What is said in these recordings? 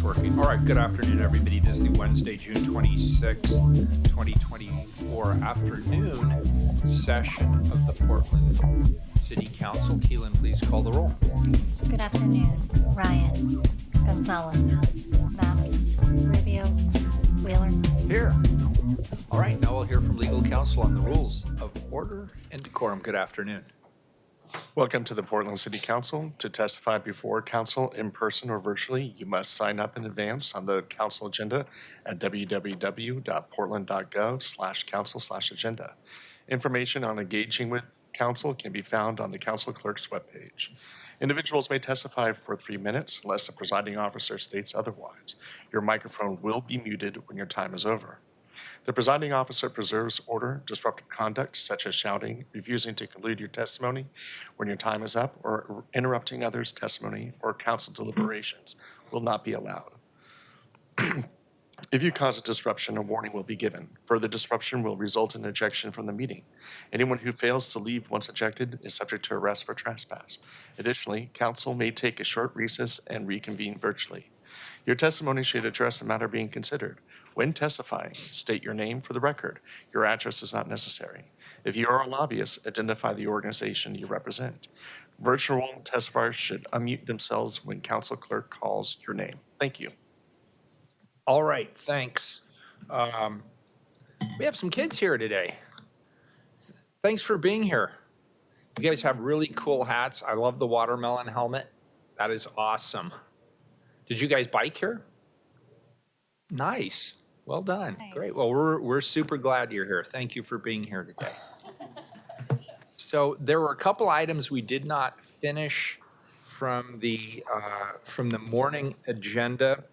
it's working. All right, good afternoon, everybody. This is the Wednesday, June 26th, 2024 afternoon session of the Portland City Council. Keelan, please call the roll. Good afternoon. Ryan, Gonzalez, Maps, Rubio, Wheeler. Here. All right, now we'll hear from legal counsel on the rules of order and decorum. Good afternoon. Welcome to the Portland City Council. To testify before council in person or virtually, you must sign up in advance on the council agenda at www.portland.gov/council/agenda. Information on engaging with council can be found on the council clerk's webpage. Individuals may testify for 3 minutes unless the presiding officer states otherwise. Your microphone will be muted when your time is over. The presiding officer preserves order. Disruptive conduct, such as shouting, refusing to conclude your testimony when your time is up, or interrupting others' testimony or council deliberations, will not be allowed. If you cause a disruption, a warning will be given. Further disruption will result in ejection from the meeting. Anyone who fails to leave once ejected is subject to arrest for trespass. Additionally, council may take a short recess and reconvene virtually. Your testimony should address the matter being considered. When testifying, state your name for the record. Your address is not necessary. If you are a lobbyist, identify the organization you represent. Virtual testifiers should unmute themselves when council clerk calls your name. Thank you. All right, thanks. We have some kids here today. Thanks for being here. You guys have really cool hats. I love the watermelon helmet. That is awesome. Did you guys bike here? Nice. Well done. Nice. Great. Well, we're super glad you're here. Thank you for being here today. So there were a couple items we did not finish from the morning agenda.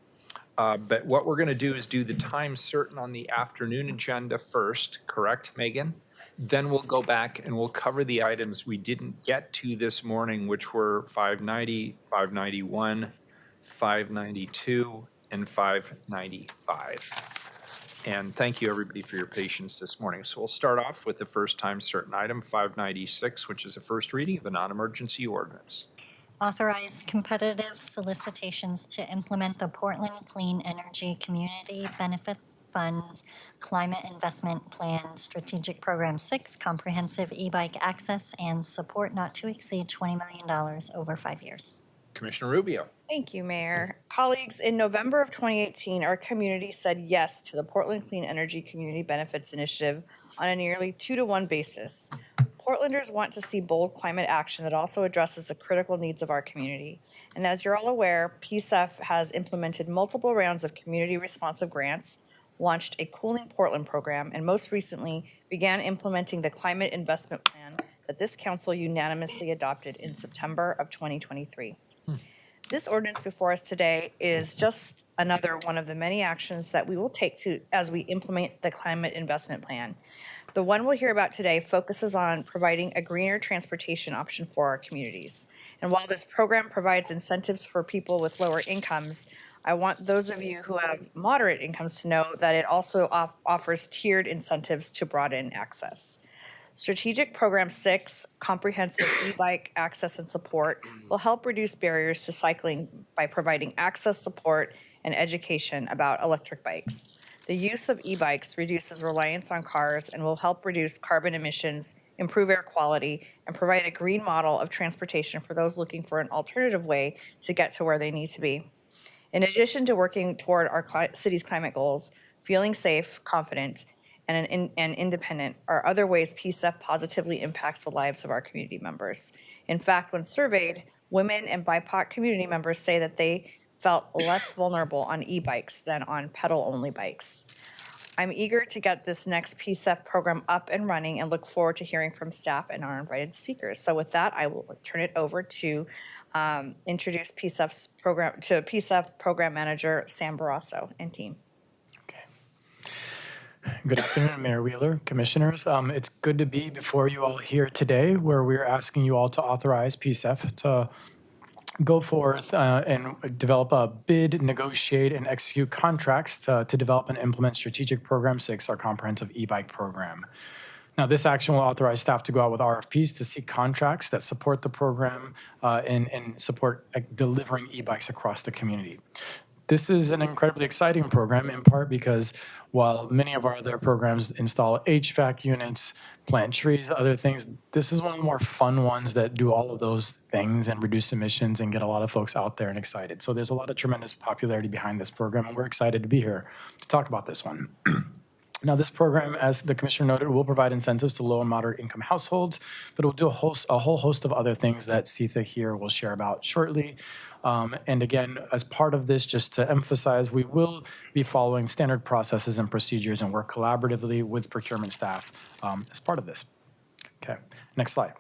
But what we're going to do is do the time certain on the afternoon agenda first, correct, Megan? Then we'll go back and we'll cover the items we didn't get to this morning, which were 590, 591, 592, and 595. And thank you, everybody, for your patience this morning. So we'll start off with the first time certain item, 596, which is a first reading of a non-emergency ordinance. Authorize competitive solicitations to implement the Portland Clean Energy Community Benefit Fund Climate Investment Plan Strategic Program 6 Comprehensive E-Bike Access and Support not to exceed $20 million over 5 years. Commissioner Rubio. Thank you, Mayor. Colleagues, in November of 2018, our community said yes to the Portland Clean Energy Community Benefits Initiative on a nearly 2-to-1 basis. Portlanders want to see bold climate action that also addresses the critical needs of our community. And as you're all aware, PCEF has implemented multiple rounds of community responsive grants, launched a Cooling Portland program, and most recently began implementing the Climate Investment Plan that this council unanimously adopted in September of 2023. This ordinance before us today is just another one of the many actions that we will take as we implement the Climate Investment Plan. The one we'll hear about today focuses on providing a greener transportation option for our communities. And while this program provides incentives for people with lower incomes, I want those of you who have moderate incomes to know that it also offers tiered incentives to broaden access. Strategic Program 6, Comprehensive E-Bike Access and Support, will help reduce barriers to cycling by providing access, support, and education about electric bikes. The use of e-bikes reduces reliance on cars and will help reduce carbon emissions, improve air quality, and provide a green model of transportation for those looking for an alternative way to get to where they need to be. In addition to working toward our city's climate goals, feeling safe, confident, and independent are other ways PCEF positively impacts the lives of our community members. In fact, when surveyed, women and BIPOC community members say that they felt less vulnerable on e-bikes than on pedal-only bikes. I'm eager to get this next PCEF program up and running and look forward to hearing from staff and our invited speakers. So with that, I will turn it over to introduce PCEF Program Manager Sam Barrasso and team. Good afternoon, Mayor Wheeler, Commissioners. It's good to be before you all here today, where we're asking you all to authorize PCEF to go forth and develop a bid, negotiate, and execute contracts to develop and implement Strategic Program 6, our comprehensive e-bike program. Now, this action will authorize staff to go out with RFPs to seek contracts that support the program and support delivering e-bikes across the community. This is an incredibly exciting program, in part because while many of our other programs install HVAC units, plant trees, other things, this is one of the more fun ones that do all of those things and reduce emissions and get a lot of folks out there and excited. So there's a lot of tremendous popularity behind this program, and we're excited to be here to talk about this one. Now, this program, as the commissioner noted, will provide incentives to low and moderate income households, but it will do a whole host of other things that Sitha here will share about shortly. And again, as part of this, just to emphasize, we will be following standard processes and procedures and work collaboratively with procurement staff as part of this. Okay, next slide.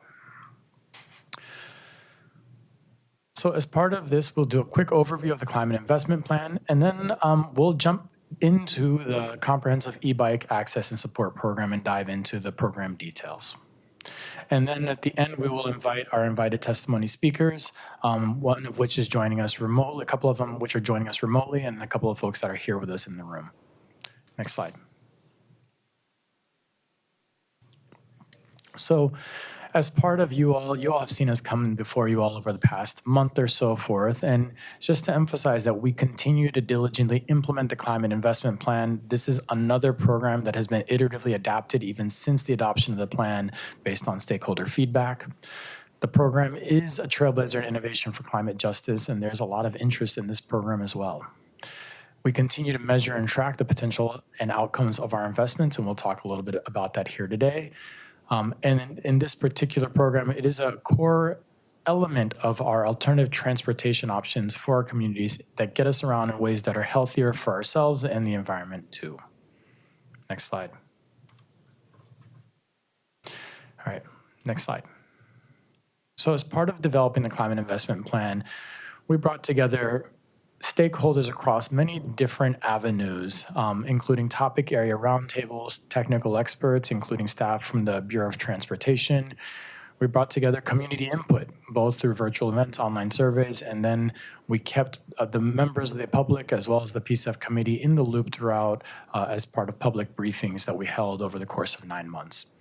So as part of this, we'll do a quick overview of the climate investment plan, and then we'll jump into the comprehensive e-bike access and support program and dive into the program details. And then at the end, we will invite our invited testimony speakers, one of which is joining us remotely, a couple of them which are joining us remotely, and a couple of folks that are here with us in the room. Next slide. So as part of you all have seen us come before you all over the past month or so forth. And just to emphasize that we continue to diligently implement the climate investment plan. This is another program that has been iteratively adapted even since the adoption of the plan based on stakeholder feedback. The program is a trailblazer in innovation for climate justice, and there's a lot of interest in this program as well. We continue to measure and track the potential and outcomes of our investments, and we'll talk a little bit about that here today. And in this particular program, it is a core element of our alternative transportation options for our communities that get us around in ways that are healthier for ourselves and the environment too. Next slide. All right, next slide. So as part of developing the climate investment plan, we brought together stakeholders across many different avenues, including topic area roundtables, technical experts, including staff from the Bureau of Transportation. We brought together community input, both through virtual events, online surveys, and then we kept the members of the public as well as the PSEF committee in the loop throughout as part of public briefings that we held over the course of 9 months.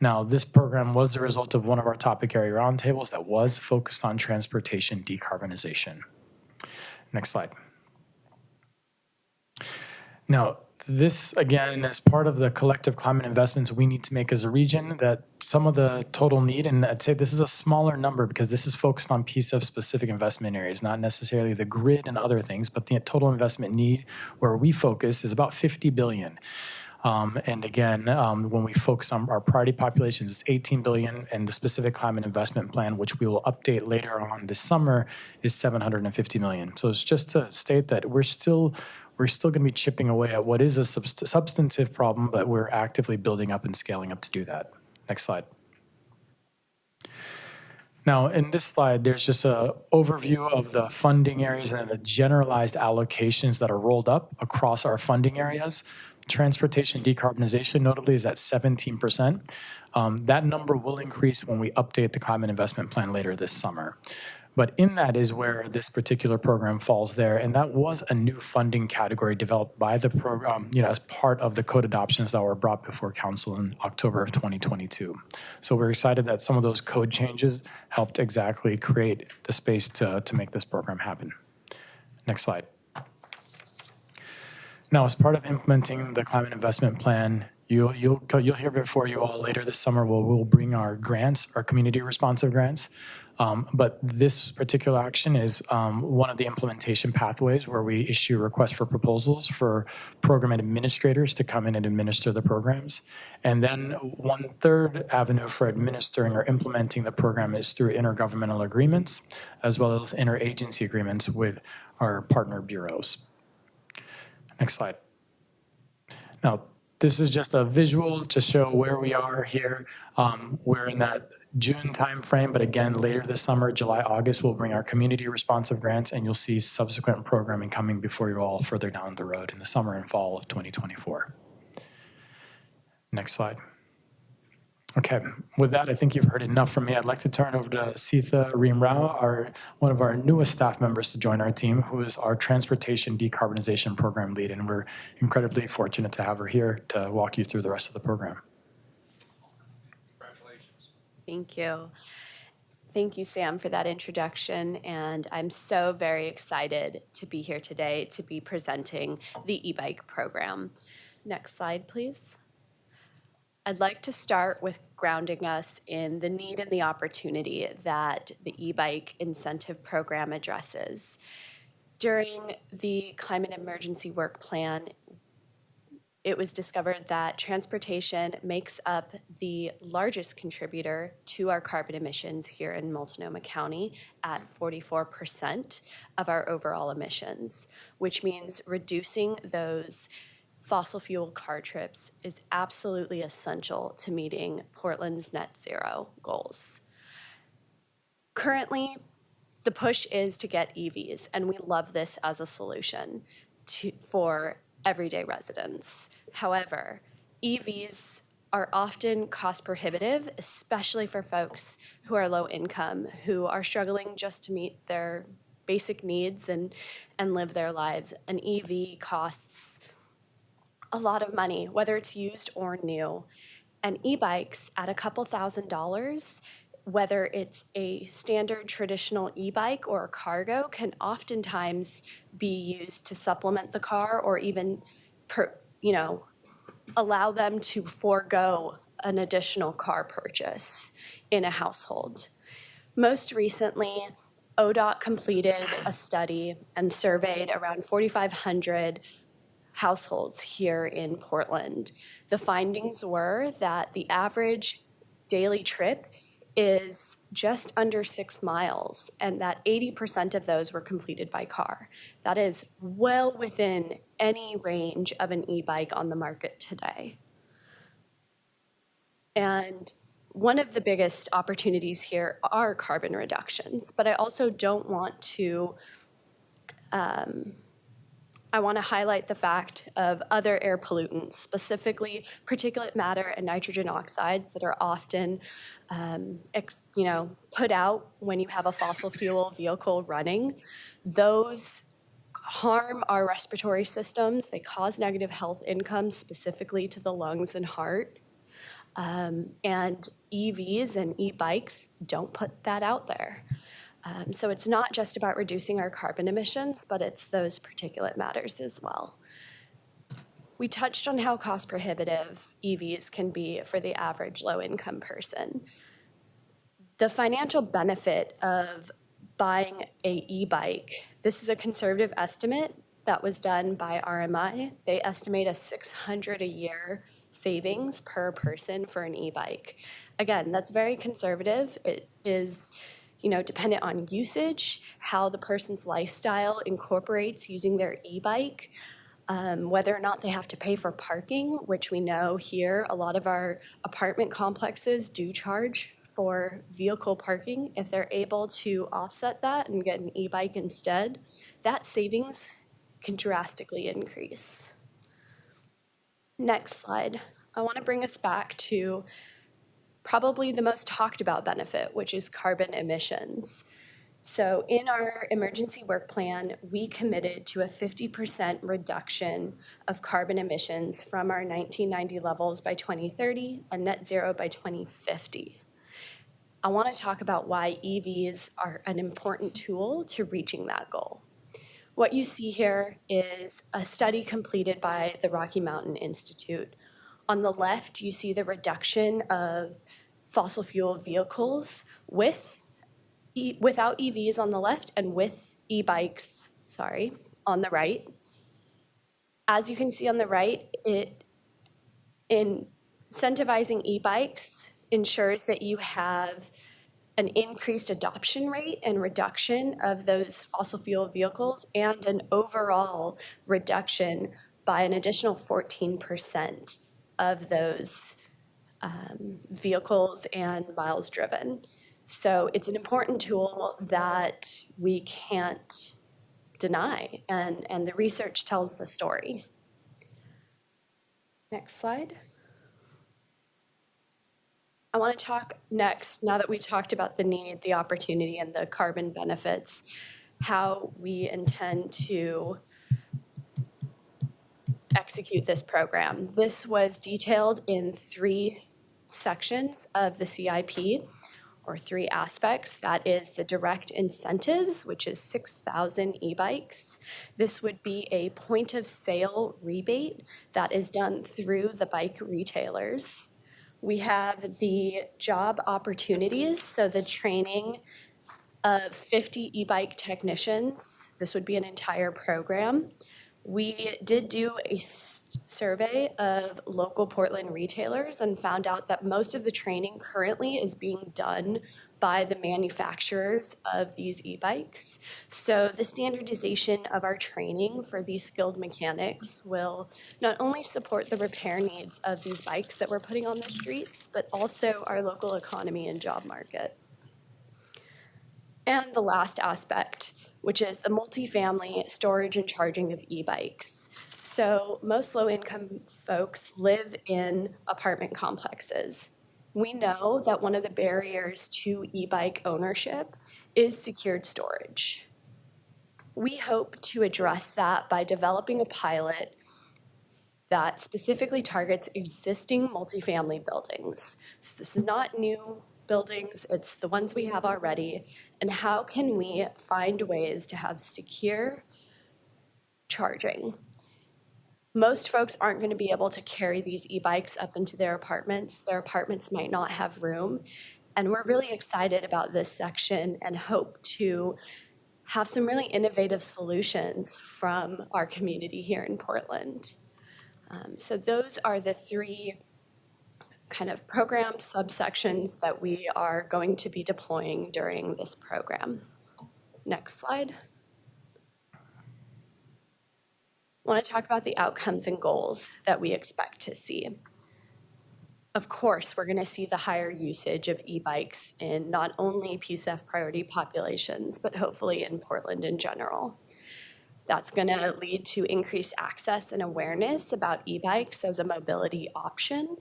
Now, this program was the result of one of our topic area roundtables that was focused on transportation decarbonization. Next slide. Now, this, again, is part of the collective climate investments we need to make as a region, that some of the total need, and I'd say this is a smaller number because this is focused on PSEF-specific investment areas, not necessarily the grid and other things, but the total investment need where we focus is about $50 billion. And again, when we focus on our priority populations, it's $18 billion, and the specific climate investment plan, which we will update later on this summer, is $750 million. So it's just to state that we're still going to be chipping away at what is a substantive problem, but we're actively building up and scaling up to do that. Next slide. Now, in this slide, there's just an overview of the funding areas and the generalized allocations that are rolled up across our funding areas. Transportation decarbonization, notably, is at 17%. That number will increase when we update the climate investment plan later this summer. But in that is where this particular program falls there, and that was a new funding category developed by the program, as part of the code adoptions that were brought before council in October of 2022. So we're excited that some of those code changes helped exactly create the space to make this program happen. Next slide. Now, as part of implementing the climate investment plan, you'll hear before you all later this summer, we'll bring our grants, our community responsive grants. But this particular action is one of the implementation pathways where we issue requests for proposals for program administrators to come in and administer the programs. And then 1/3 avenue for administering or implementing the program is through intergovernmental agreements, as well as interagency agreements with our partner bureaus. Next slide. Now, this is just a visual to show where we are here. We're in that June timeframe, but again, later this summer, July, August, we'll bring our community responsive grants, and you'll see subsequent programming coming before you all further down the road in the summer and fall of 2024. Next slide. Okay, with that, I think you've heard enough from me. I'd like to turn over to Sitha Reem Rao, one of our newest staff members to join our team, who is our Transportation Decarbonization Program Lead, and we're incredibly fortunate to have her here to walk you through the rest of the program. Thank you. Thank you, Sam, for that introduction, and I'm so very excited to be here today to be presenting the e-bike program. Next slide, please. I'd like to start with grounding us in the need and the opportunity that the e-bike incentive program addresses. During the Climate Emergency Work Plan, it was discovered that transportation makes up the largest contributor to our carbon emissions here in Multnomah County at 44% of our overall emissions, which means reducing those fossil fuel car trips is absolutely essential to meeting Portland's net zero goals. Currently, the push is to get EVs, and we love this as a solution for everyday residents. However, EVs are often cost prohibitive, especially for folks who are low income, who are struggling just to meet their basic needs and live their lives. An EV costs a lot of money, whether it's used or new. And e-bikes at a couple $1,000s, whether it's a standard traditional e-bike or a cargo, can oftentimes be used to supplement the car or even, allow them to forego an additional car purchase in a household. Most recently, ODOT completed a study and surveyed around 4,500 households here in Portland. The findings were that the average daily trip is just under 6 miles, and that 80% of those were completed by car. That is well within any range of an e-bike on the market today. And one of the biggest opportunities here are carbon reductions, but I also don't want to I want to highlight the fact of other air pollutants, specifically particulate matter and nitrogen oxides that are often put out when you have a fossil fuel vehicle running. Those harm our respiratory systems. They cause negative health incomes, specifically to the lungs and heart. And EVs and e-bikes don't put that out there. So it's not just about reducing our carbon emissions, but it's those particulate matters as well. We touched on how cost prohibitive EVs can be for the average low-income person. The financial benefit of buying an e-bike, this is a conservative estimate that was done by RMI. They estimate a $600 a year savings per person for an e-bike. Again, that's very conservative. It is dependent on usage, how the person's lifestyle incorporates using their e-bike, whether or not they have to pay for parking, which we know here a lot of our apartment complexes do charge for vehicle parking. If they're able to offset that and get an e-bike instead, that savings can drastically increase. Next slide. I want to bring us back to probably the most talked about benefit, which is carbon emissions. So in our emergency work plan, we committed to a 50% reduction of carbon emissions from our 1990 levels by 2030 and net zero by 2050. I want to talk about why EVs are an important tool to reaching that goal. What you see here is a study completed by the Rocky Mountain Institute. On the left, you see the reduction of fossil fuel vehicles without EVs on the left and with e-bikes, on the right. As you can see on the right, incentivizing e-bikes ensures that you have an increased adoption rate and reduction of those fossil fuel vehicles and an overall reduction by an additional 14% of those vehicles and miles driven. So it's an important tool that we can't deny, and the research tells the story. Next slide. I want to talk next, now that we've talked about the need, the opportunity, and the carbon benefits, how we intend to execute this program. This was detailed in 3 sections of the CIP. or three aspects. That is the direct incentives, which is 6,000 e-bikes. This would be a point of sale rebate that is done through the bike retailers. We have the job opportunities, so the training of 50 e-bike technicians. This would be an entire program. We did do a survey of local Portland retailers and found out that most of the training currently is being done by the manufacturers of these e-bikes. So the standardization of our training for these skilled mechanics will not only support the repair needs of these bikes that we're putting on the streets, but also our local economy and job market. And the last aspect, which is the multifamily storage and charging of e-bikes. So most low-income folks live in apartment complexes. We know that one of the barriers to e-bike ownership is secured storage. We hope to address that by developing a pilot that specifically targets existing multifamily buildings. So this is not new buildings, it's the ones we have already. And how can we find ways to have secure charging? Most folks aren't going to be able to carry these e-bikes up into their apartments. Their apartments might not have room. And we're really excited about this section and hope to have some really innovative solutions from our community here in Portland. So those are the three kind of program subsections that we are going to be deploying during this program. Next slide. I want to talk about the outcomes and goals that we expect to see. Of course, we're going to see the higher usage of e-bikes in not only PSEF priority populations, but hopefully in Portland in general. That's going to lead to increased access and awareness about e-bikes as a mobility option.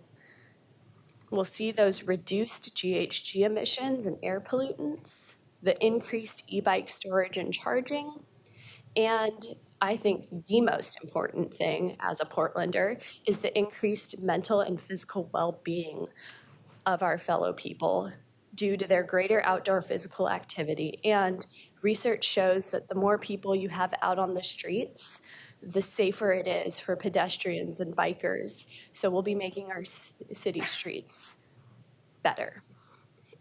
We'll see those reduced GHG emissions and air pollutants, the increased e-bike storage and charging, and I think the most important thing as a Portlander is the increased mental and physical well-being of our fellow people due to their greater outdoor physical activity. And research shows that the more people you have out on the streets, the safer it is for pedestrians and bikers. So we'll be making our city streets better.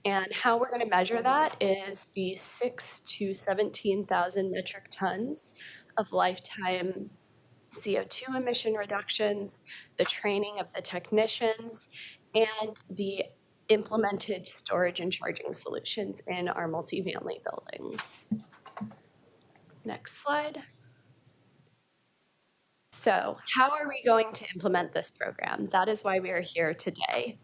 And how we're going to measure that is the 6,000 to 17,000 metric tons of lifetime CO2 emission reductions, the training of the technicians, and the implemented storage and charging solutions in our multifamily buildings. Next slide. So how are we going to implement this program? That is why we are here today.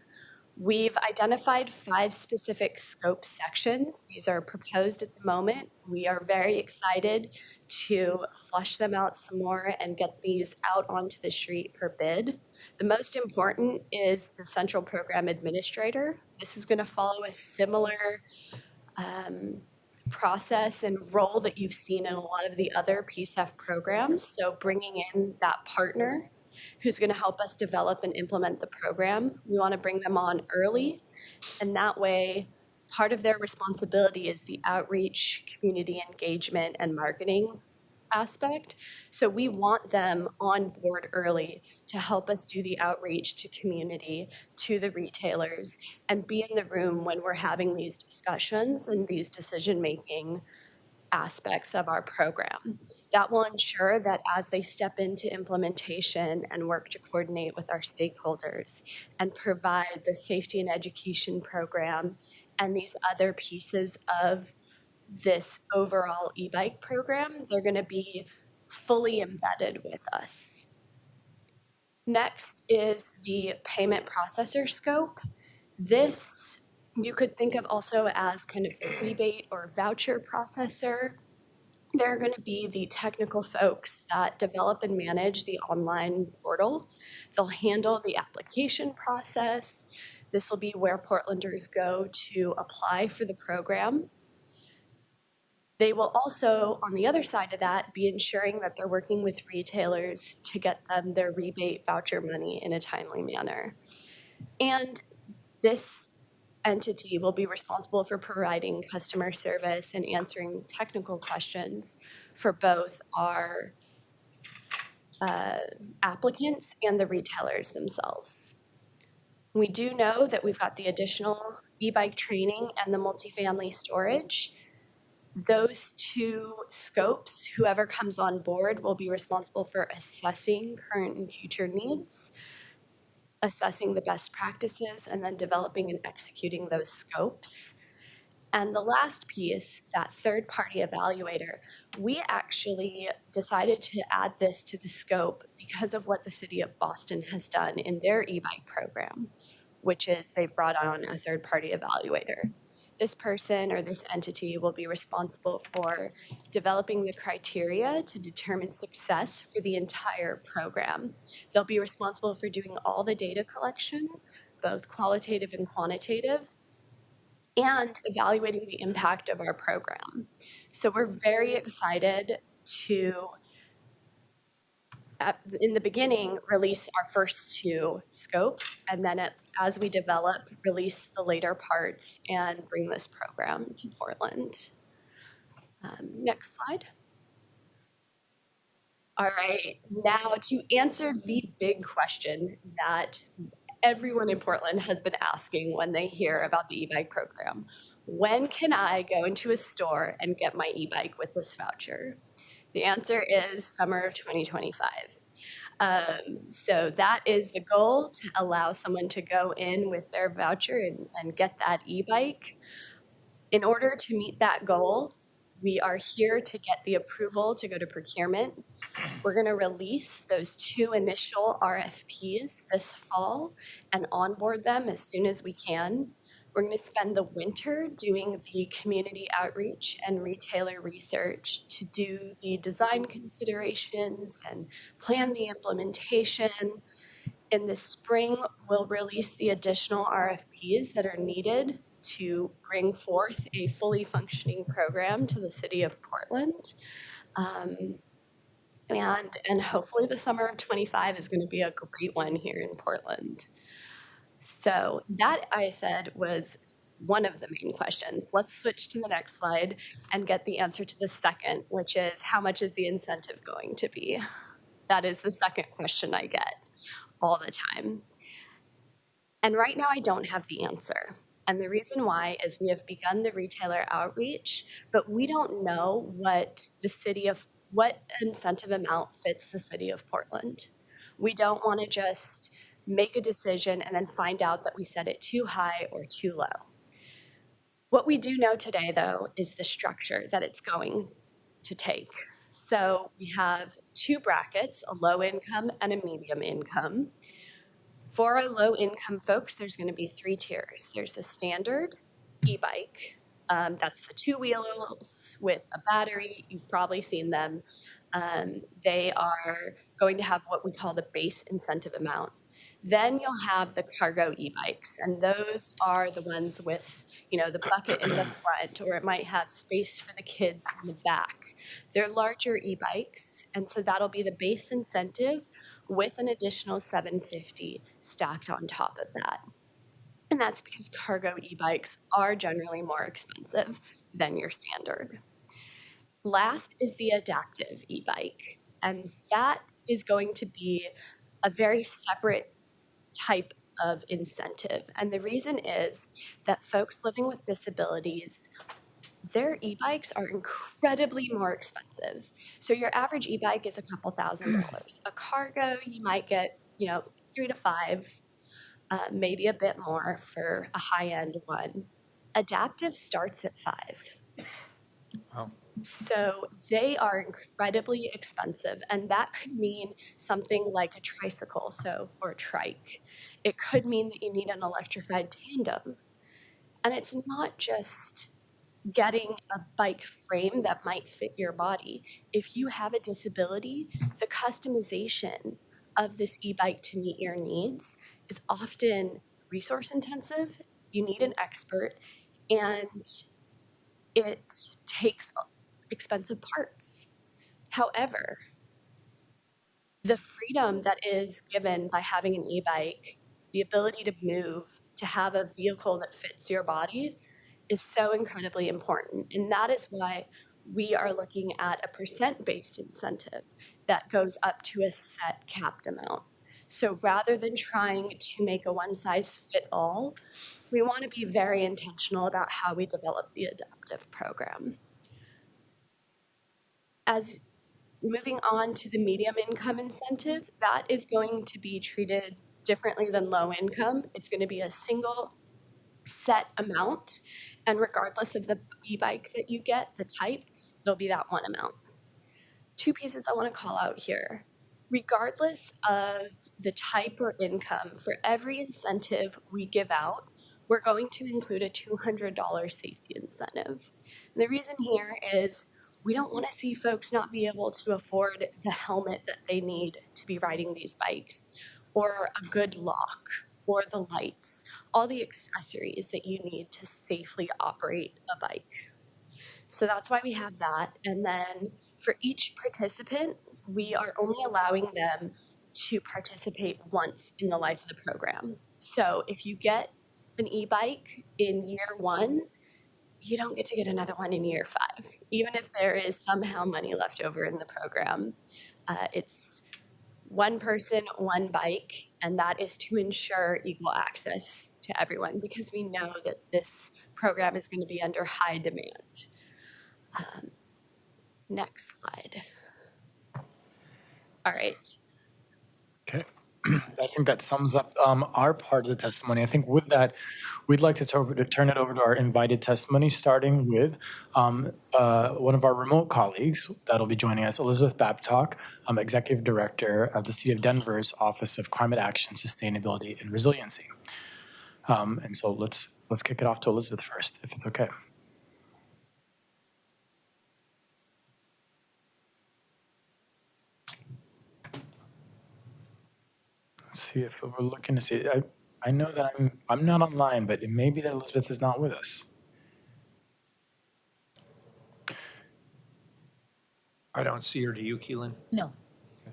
We've identified 5 specific scope sections. These are proposed at the moment. We are very excited to flesh them out some more and get these out onto the street for bid. The most important is the central program administrator. This is going to follow a similar process and role that you've seen in a lot of the other PSEF programs. So bringing in that partner who's going to help us develop and implement the program. We want to bring them on early, and that way part of their responsibility is the outreach, community engagement, and marketing aspect. So we want them on board early to help us do the outreach to community, to the retailers, and be in the room when we're having these discussions and these decision-making aspects of our program. That will ensure that as they step into implementation and work to coordinate with our stakeholders and provide the safety and education program and these other pieces of this overall e-bike program, they're going to be fully embedded with us. Next is the payment processor scope. This you could think of also as kind of a rebate or voucher processor. They're going to be the technical folks that develop and manage the online portal. They'll handle the application process. This will be where Portlanders go to apply for the program. They will also, on the other side of that, be ensuring that they're working with retailers to get them their rebate voucher money in a timely manner. And this entity will be responsible for providing customer service and answering technical questions for both our applicants and the retailers themselves. We do know that we've got the additional e-bike training and the multifamily storage. Those two scopes, whoever comes on board will be responsible for assessing current and future needs, assessing the best practices, and then developing and executing those scopes. And the last piece, that third-party evaluator, we actually decided to add this to the scope because of what the city of Boston has done in their e-bike program, which is they've brought on a third-party evaluator. This person or this entity will be responsible for developing the criteria to determine success for the entire program. They'll be responsible for doing all the data collection, both qualitative and quantitative, and evaluating the impact of our program. So we're very excited to, in the beginning, release our first two scopes, and then as we develop, release the later parts and bring this program to Portland. Next slide. All right, now to answer the big question that everyone in Portland has been asking when they hear about the e-bike program. When can I go into a store and get my e-bike with this voucher? The answer is summer of 2025. So that is the goal, to allow someone to go in with their voucher and get that e-bike. In order to meet that goal, we are here to get the approval to go to procurement. We're going to release those two initial RFPs this fall and onboard them as soon as we can. We're going to spend the winter doing the community outreach and retailer research to do the design considerations and plan the implementation. In the spring, we'll release the additional RFPs that are needed to bring forth a fully functioning program to the city of Portland. And hopefully the summer of 25 is going to be a great one here in Portland. So that, I said, was one of the main questions. Let's switch to the next slide and get the answer to the second, which is, how much is the incentive going to be? That is the second question I get all the time. And right now I don't have the answer. And the reason why is we have begun the retailer outreach, but we don't know what incentive amount fits the city of Portland. We don't want to just make a decision and then find out that we set it too high or too low. What we do know today, though, is the structure that it's going to take. So we have two brackets, a low income and a medium income. For our low income folks, there's going to be three tiers. There's a standard e-bike. That's the two wheels with a battery. You've probably seen them. They are going to have what we call the base incentive amount. Then you'll have the cargo e-bikes, and those are the ones with, the bucket in the front, or it might have space for the kids in the back. They're larger e-bikes, and so that'll be the base incentive with an additional $750 stacked on top of that. And that's because cargo e-bikes are generally more expensive than your standard. Last is the adaptive e-bike, and that is going to be a very separate type of incentive. And the reason is that folks living with disabilities, their e-bikes are incredibly more expensive. So your average e-bike is a couple $1,000s. A cargo, you might get, 3 to 5, maybe a bit more for a high-end one. Adaptive starts at $5. Wow. So they are incredibly expensive, and that could mean something like a tricycle, or a trike. It could mean that you need an electrified tandem. And it's not just getting a bike frame that might fit your body. If you have a disability, the customization of this e-bike to meet your needs is often resource intensive. You need an expert, and it takes expensive parts. However, the freedom that is given by having an e-bike, the ability to move, to have a vehicle that fits your body is so incredibly important. And that is why we are looking at a percent-based incentive that goes up to a set capped amount. So rather than trying to make a one-size-fit-all, we want to be very intentional about how we develop the adaptive program. As moving on to the medium income incentive, that is going to be treated differently than low income. It's going to be a single set amount, and regardless of the e-bike that you get, the type, it'll be that one amount. Two pieces I want to call out here. Regardless of the type or income, for every incentive we give out, we're going to include a $200 safety incentive. And the reason here is we don't want to see folks not be able to afford the helmet that they need to be riding these bikes, or a good lock, or the lights, all the accessories that you need to safely operate a bike. So that's why we have that. And then for each participant, we are only allowing them to participate once in the life of the program. So if you get an e-bike in year 1, you don't get to get another one in year 5, even if there is somehow money left over in the program. It's one person, one bike, and that is to ensure equal access to everyone, because we know that this program is going to be under high demand. Next slide. All right. Okay. I think that sums up our part of the testimony. I think with that, we'd like to turn it over to our invited testimony, starting with one of our remote colleagues that'll be joining us, Elizabeth Babcock, Executive Director of the City of Denver's Office of Climate Action, Sustainability, and Resiliency. And so let's kick it off to Elizabeth first, if it's okay. See if we're looking to see. I know that I'm not online, but it may be that Elizabeth is not with us. I don't see her. Do you, Keelan? No.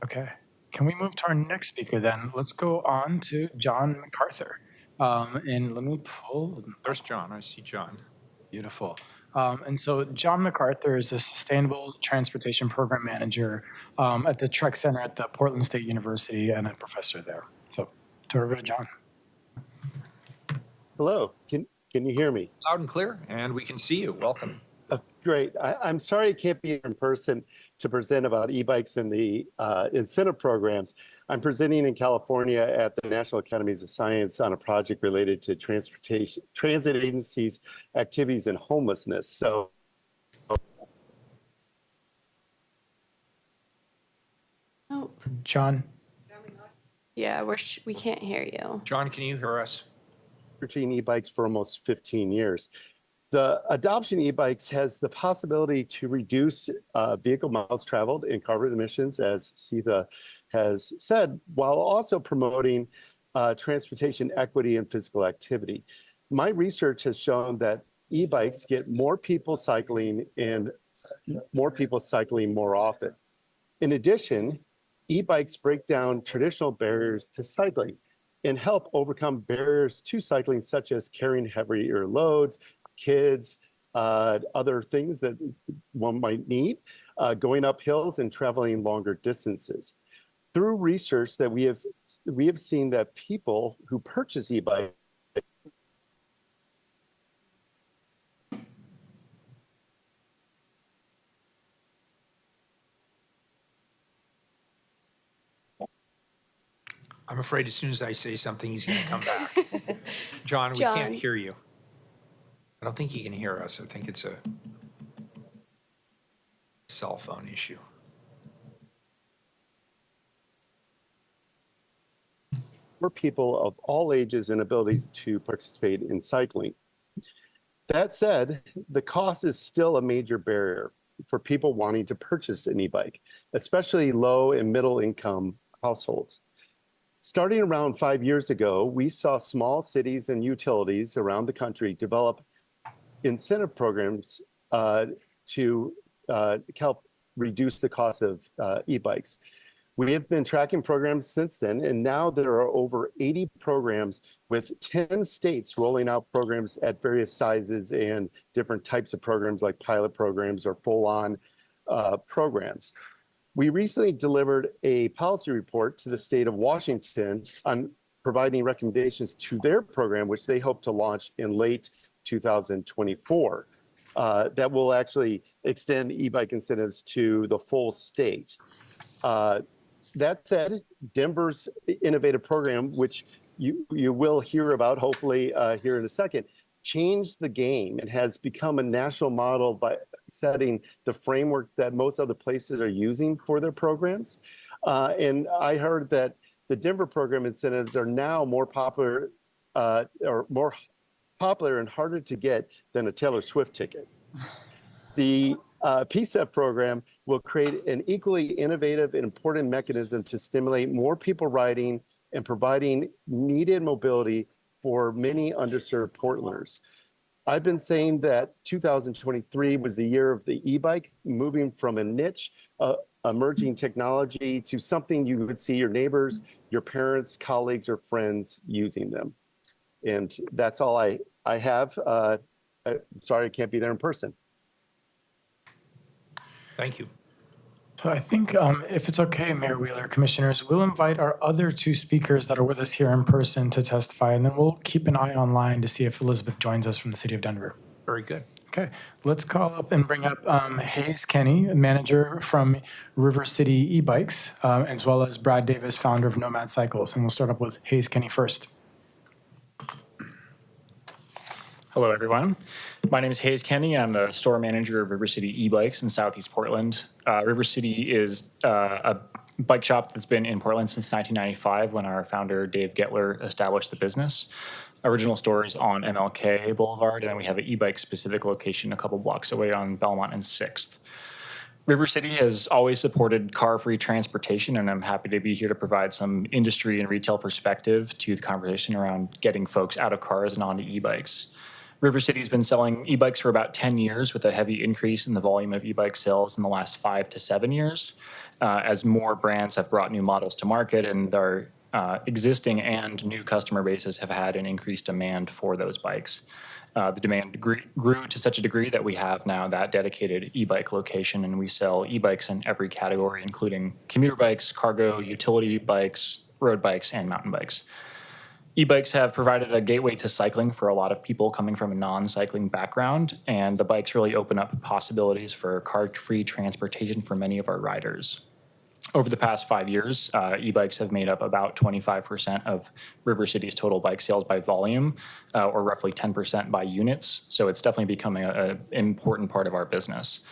Okay. Can we move to our next speaker then? Let's go on to John MacArthur. And let me pull. There's John. I see John. Beautiful. And so John MacArthur is a Sustainable Transportation Program Manager at the Trek Center at the Portland State University and a professor there. So turn over to John. Hello, can you hear me? Loud and clear, and we can see you. Welcome. Great. I'm sorry I can't be here in person to present about e-bikes and the incentive programs. I'm presenting in California at the National Academies of Science on a project related to transit agencies' activities and homelessness. So, Oh, John. yeah, we can't hear you. John, can you hear us? researching e-bikes for almost 15 years. The adoption of e-bikes has the possibility to reduce vehicle miles traveled and carbon emissions, as Sitha has said, while also promoting transportation equity and physical activity. My research has shown that e-bikes get more people cycling and more people cycling more often. In addition, e-bikes break down traditional barriers to cycling and help overcome barriers to cycling, such as carrying heavier loads, kids, other things that one might need, going up hills and traveling longer distances. Through research that we have seen that people who purchase e-bikes I'm afraid as soon as I say something, he's going to come back. John, we can't hear you. I don't think he can hear us. I think it's a cell phone issue. for people of all ages and abilities to participate in cycling. That said, the cost is still a major barrier for people wanting to purchase an e-bike, especially low and middle income households. Starting around 5 years ago, we saw small cities and utilities around the country develop incentive programs to help reduce the cost of e-bikes. We have been tracking programs since then, and now there are over 80 programs with 10 states rolling out programs at various sizes and different types of programs like pilot programs or full-on programs. We recently delivered a policy report to the state of Washington on providing recommendations to their program, which they hope to launch in late 2024. That will actually extend e-bike incentives to the full state. That said, Denver's innovative program, which you will hear about hopefully here in a second, changed the game and has become a national model by setting the framework that most other places are using for their programs. And I heard that the Denver program incentives are now more popular and harder to get than a Taylor Swift ticket. The PSEF program will create an equally innovative and important mechanism to stimulate more people riding and providing needed mobility for many underserved Portlanders. I've been saying that 2023 was the year of the e-bike, moving from a niche emerging technology to something you would see your neighbors, your parents, colleagues, or friends using them. And that's all I have. Sorry I can't be there in person. Thank you. So I think if it's okay, Mayor Wheeler, commissioners, we'll invite our other two speakers that are with us here in person to testify, and then we'll keep an eye online to see if Elizabeth joins us from the city of Denver. Very good. Okay, let's call up and bring up Hayes Kenny, manager from River City e-bikes, as well as Brad Davis, founder of Nomad Cycles. And we'll start up with Hayes Kenny first. Hello, everyone. My name is Hayes Kenny. I'm the store manager of River City e-bikes in Southeast Portland. River City is a bike shop that's been in Portland since 1995 when our founder, Dave Gettler, established the business. Original store is on MLK Boulevard, and then we have an e-bike specific location a couple blocks away on Belmont and 6th. River City has always supported car-free transportation, and I'm happy to be here to provide some industry and retail perspective to the conversation around getting folks out of cars and onto e-bikes. River City's been selling e-bikes for about 10 years with a heavy increase in the volume of e-bike sales in the last 5 to 7 years as more brands have brought new models to market and our existing and new customer bases have had an increased demand for those bikes. The demand grew to such a degree that we have now that dedicated e-bike location, and we sell e-bikes in every category, including commuter bikes, cargo, utility bikes, road bikes, and mountain bikes. E-bikes have provided a gateway to cycling for a lot of people coming from a non-cycling background, and the bikes really open up possibilities for car-free transportation for many of our riders. Over the past 5 years, e-bikes have made up about 25% of River City's total bike sales by volume, or roughly 10% by units, so it's definitely becoming an important part of our business.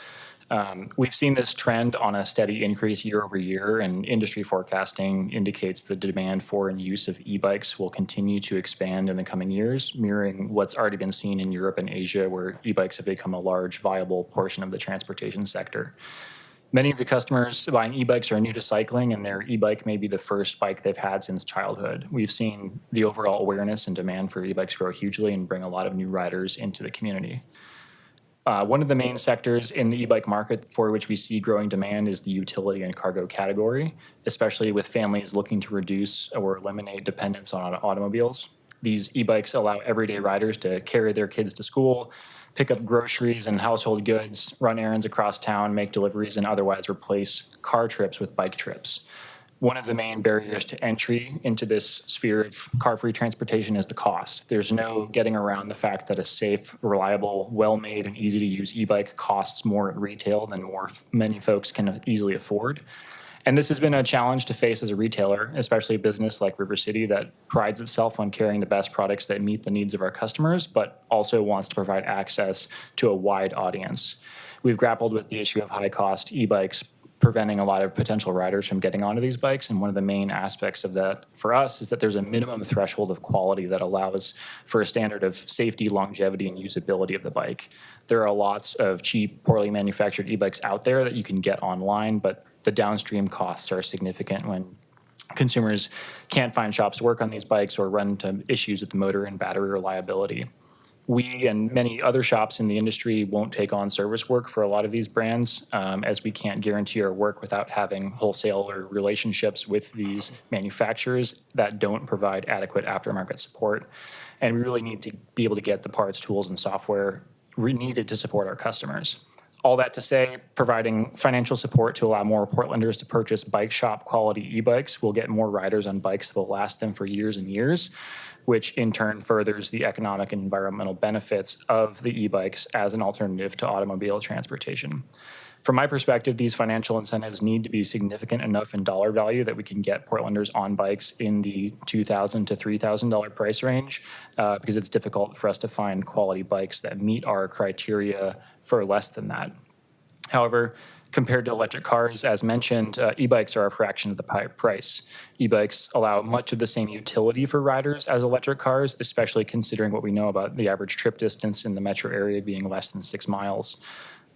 We've seen this trend on a steady increase year over year, and industry forecasting indicates the demand for and use of e-bikes will continue to expand in the coming years, mirroring what's already been seen in Europe and Asia, where e-bikes have become a large, viable portion of the transportation sector. Many of the customers buying e-bikes are new to cycling, and their e-bike may be the first bike they've had since childhood. We've seen the overall awareness and demand for e-bikes grow hugely and bring a lot of new riders into the community. One of the main sectors in the e-bike market for which we see growing demand is the utility and cargo category, especially with families looking to reduce or eliminate dependence on automobiles. These e-bikes allow everyday riders to carry their kids to school, pick up groceries and household goods, run errands across town, make deliveries, and otherwise replace car trips with bike trips. One of the main barriers to entry into this sphere of car-free transportation is the cost. There's no getting around the fact that a safe, reliable, well-made, and easy-to-use e-bike costs more at retail than many folks can easily afford. And this has been a challenge to face as a retailer, especially a business like River City that prides itself on carrying the best products that meet the needs of our customers, but also wants to provide access to a wide audience. We've grappled with the issue of high-cost e-bikes preventing a lot of potential riders from getting onto these bikes. And one of the main aspects of that for us is that there's a minimum threshold of quality that allows for a standard of safety, longevity, and usability of the bike. There are lots of cheap, poorly manufactured e-bikes out there that you can get online, but the downstream costs are significant when consumers can't find shops to work on these bikes or run into issues with the motor and battery reliability. We and many other shops in the industry won't take on service work for a lot of these brands, as we can't guarantee our work without having wholesaler relationships with these manufacturers that don't provide adequate aftermarket support. And we really need to be able to get the parts, tools, and software needed to support our customers. All that to say, providing financial support to allow more Portlanders to purchase bike shop quality e-bikes will get more riders on bikes that will last them for years and years, which in turn furthers the economic and environmental benefits of the e-bikes as an alternative to automobile transportation. From my perspective, these financial incentives need to be significant enough in dollar value that we can get Portlanders on bikes in the $2,000 to $3,000 price range, because it's difficult for us to find quality bikes that meet our criteria for less than that. However, compared to electric cars, as mentioned, e-bikes are a fraction of the price. E-bikes allow much of the same utility for riders as electric cars, especially considering what we know about the average trip distance in the metro area being less than 6 miles.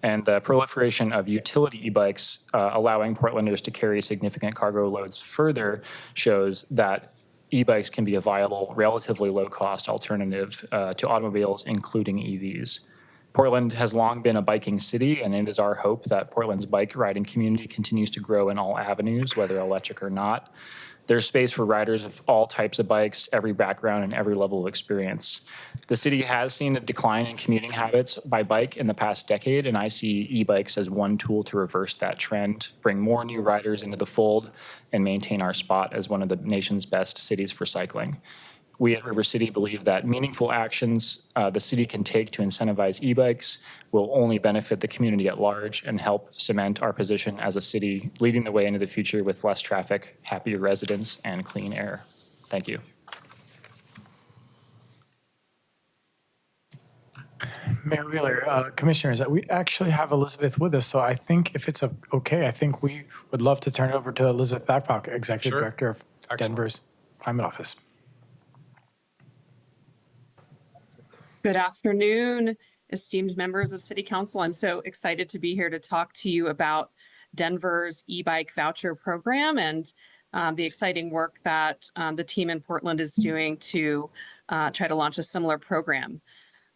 And the proliferation of utility e-bikes allowing Portlanders to carry significant cargo loads further shows that e-bikes can be a viable, relatively low-cost alternative to automobiles, including EVs. Portland has long been a biking city, and it is our hope that Portland's bike riding community continues to grow in all avenues, whether electric or not. There's space for riders of all types of bikes, every background, and every level of experience. The city has seen a decline in commuting habits by bike in the past decade, and I see e-bikes as one tool to reverse that trend, bring more new riders into the fold, and maintain our spot as one of the nation's best cities for cycling. We at River City believe that meaningful actions the city can take to incentivize e-bikes will only benefit the community at large and help cement our position as a city leading the way into the future with less traffic, happier residents, and clean air. Thank you. Mayor Wheeler, Commissioners, we actually have Elizabeth with us, so I think if it's okay, I think we would love to turn it over to Elizabeth Babcock, Executive Sure. Director of Denver's Climate Office. Good afternoon, esteemed members of City Council. I'm so excited to be here to talk to you about Denver's e-bike voucher program and the exciting work that the team in Portland is doing to try to launch a similar program.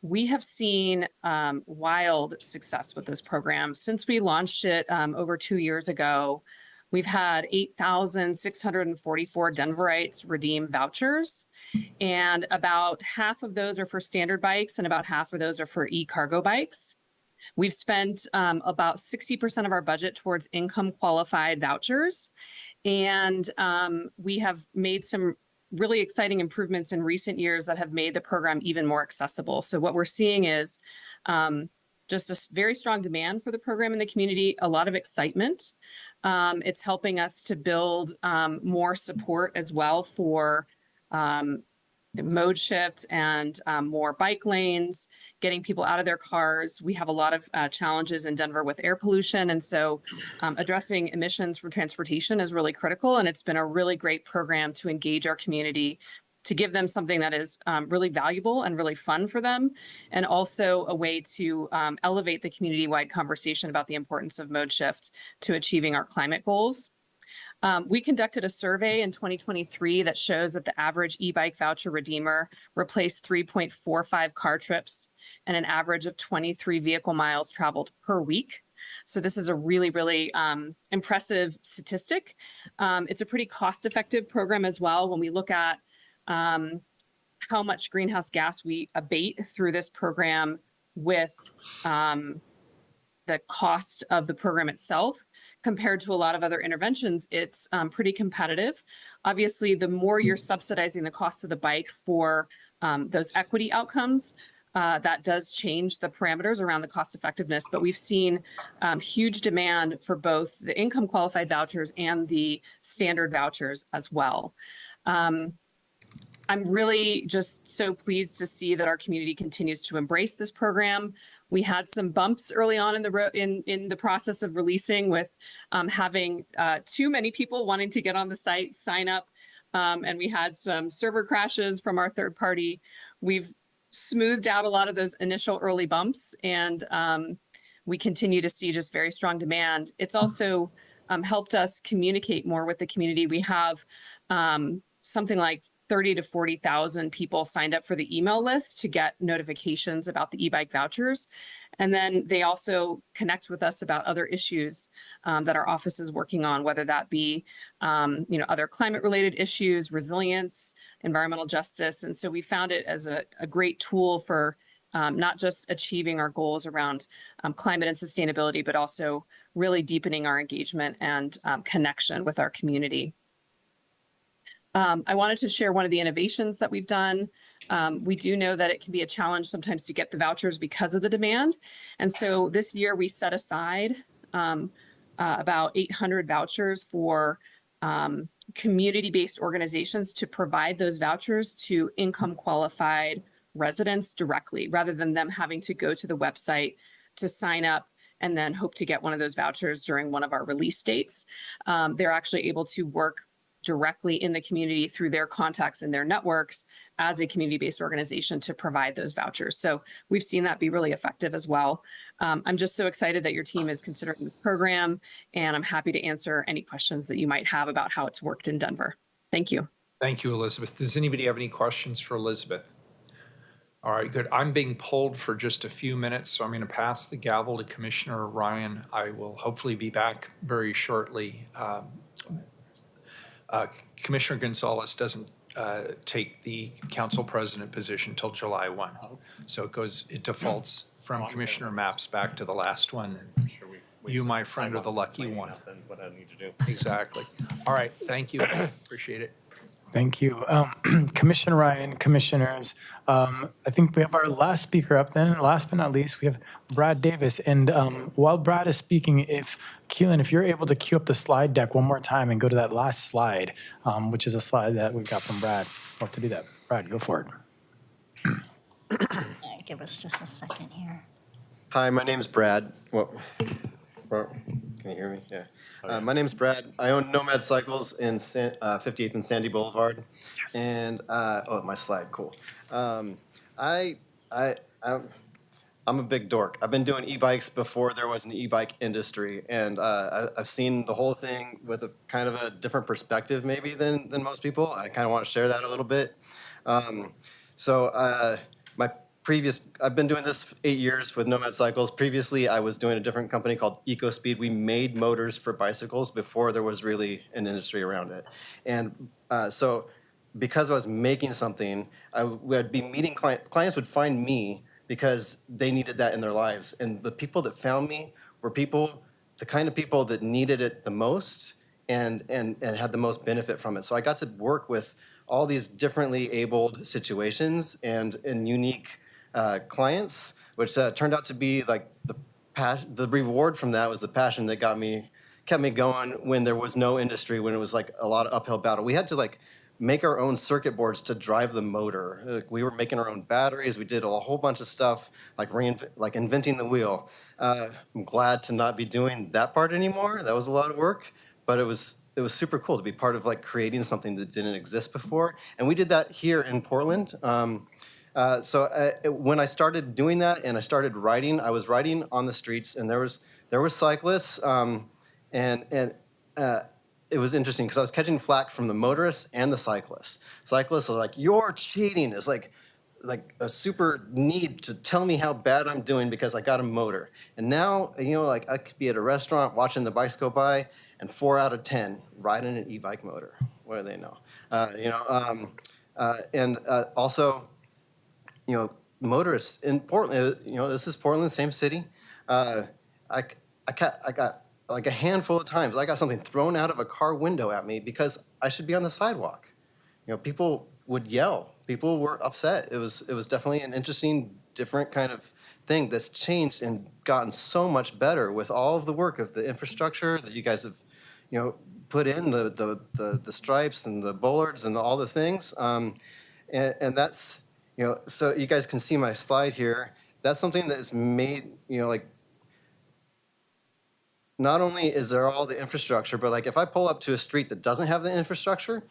We have seen wild success with this program. Since we launched it over 2 years ago, we've had 8,644 Denverites redeem vouchers, and about half of those are for standard bikes and about half of those are for e-cargo bikes. We've spent about 60% of our budget towards income qualified vouchers, and we have made some really exciting improvements in recent years that have made the program even more accessible. So what we're seeing is just a very strong demand for the program in the community, a lot of excitement. It's helping us to build more support as well for mode shift and more bike lanes, getting people out of their cars. We have a lot of challenges in Denver with air pollution. And so addressing emissions from transportation is really critical. And it's been a really great program to engage our community, to give them something that is really valuable and really fun for them, and also a way to elevate the community-wide conversation about the importance of mode shift to achieving our climate goals. We conducted a survey in 2023 that shows that the average e-bike voucher redeemer replaced 3.45 car trips and an average of 23 vehicle miles traveled per week. So this is a really, really impressive statistic. It's a pretty cost-effective program as well. When we look at how much greenhouse gas we abate through this program with the cost of the program itself, compared to a lot of other interventions, it's pretty competitive. Obviously, the more you're subsidizing the cost of the bike for those equity outcomes, that does change the parameters around the cost effectiveness. But we've seen huge demand for both the income qualified vouchers and the standard vouchers as well. I'm really just so pleased to see that our community continues to embrace this program. We had some bumps early on in the process of releasing with having too many people wanting to get on the site, sign up, and we had some server crashes from our third party. We've smoothed out a lot of those initial early bumps, and we continue to see just very strong demand. It's also helped us communicate more with the community. We have something like 30 to 40,000 people signed up for the email list to get notifications about the e-bike vouchers. And then they also connect with us about other issues that our office is working on, whether that be, other climate-related issues, resilience, environmental justice. And so we found it as a great tool for not just achieving our goals around climate and sustainability, but also really deepening our engagement and connection with our community. I wanted to share one of the innovations that we've done. We do know that it can be a challenge sometimes to get the vouchers because of the demand. And so this year we set aside about 800 vouchers for community-based organizations to provide those vouchers to income qualified residents directly, rather than them having to go to the website to sign up and then hope to get one of those vouchers during one of our release dates. They're actually able to work directly in the community through their contacts and their networks as a community-based organization to provide those vouchers. So we've seen that be really effective as well. I'm just so excited that your team is considering this program, and I'm happy to answer any questions that you might have about how it's worked in Denver. Thank you. Thank you, Elizabeth. Does anybody have any questions for Elizabeth? All right, good. I'm being pulled for just a few minutes, so I'm going to pass the gavel to Commissioner Ryan. I will hopefully be back very shortly. Commissioner Gonzalez doesn't take the council president position till July 1. So it defaults from Commissioner Maps back to the last one. You, my friend, are the lucky one. What I need to do. Exactly. All right, thank you. Appreciate it. Thank you. Commissioner Ryan, commissioners, I think we have our last speaker up then. Last but not least, we have Brad Davis. And while Brad is speaking, Keelan, if you're able to cue up the slide deck one more time and go to that last slide, which is a slide that we got from Brad. Love to do that. Brad, go for it. Give us just a second here. Hi, my name's Brad. Can you hear me? Yeah. My name's Brad. I own Nomad Cycles in 58th and Sandy Boulevard. Yes. And my slide, cool. I'm a big dork. I've been doing e-bikes before there was an e-bike industry, and I've seen the whole thing with a kind of a different perspective maybe than most people. I kind of want to share that a little bit. I've been doing this 8 years with Nomad Cycles. Previously, I was doing a different company called EcoSpeed. We made motors for bicycles before there was really an industry around it. And so because I was making something, I would be meeting clients would find me because they needed that in their lives. And the people that found me were the kind of people that needed it the most and had the most benefit from it. So I got to work with all these differently abled situations and unique clients, which turned out to be like the reward from that was the passion that kept me going when there was no industry, when it was like a lot of uphill battle. We had to make our own circuit boards to drive the motor. We were making our own batteries. We did a whole bunch of stuff like inventing the wheel. I'm glad to not be doing that part anymore. That was a lot of work, but it was super cool to be part of creating something that didn't exist before. And we did that here in Portland. When I started doing that and I started riding, I was riding on the streets, and there were cyclists, it was interesting because I was catching flack from the motorists and the cyclists. Cyclists are like, "You're cheating." It's like a super need to tell me how bad I'm doing because I got a motor. And now, I could be at a restaurant watching the bikes go by, and 4 out of 10 riding an e-bike motor. What do they know? Also, motorists in Portland, this is Portland, same city. I got a handful of times, I got something thrown out of a car window at me because I should be on the sidewalk. People would yell. People were upset. It was definitely an interesting, different kind of thing that's changed and gotten so much better with all of the work of the infrastructure that you guys have, put in, the stripes and the bollards and all the things. And that's, so you guys can see my slide here. That's something that is made, not only is there all the infrastructure, but if I pull up to a street that doesn't have the infrastructure,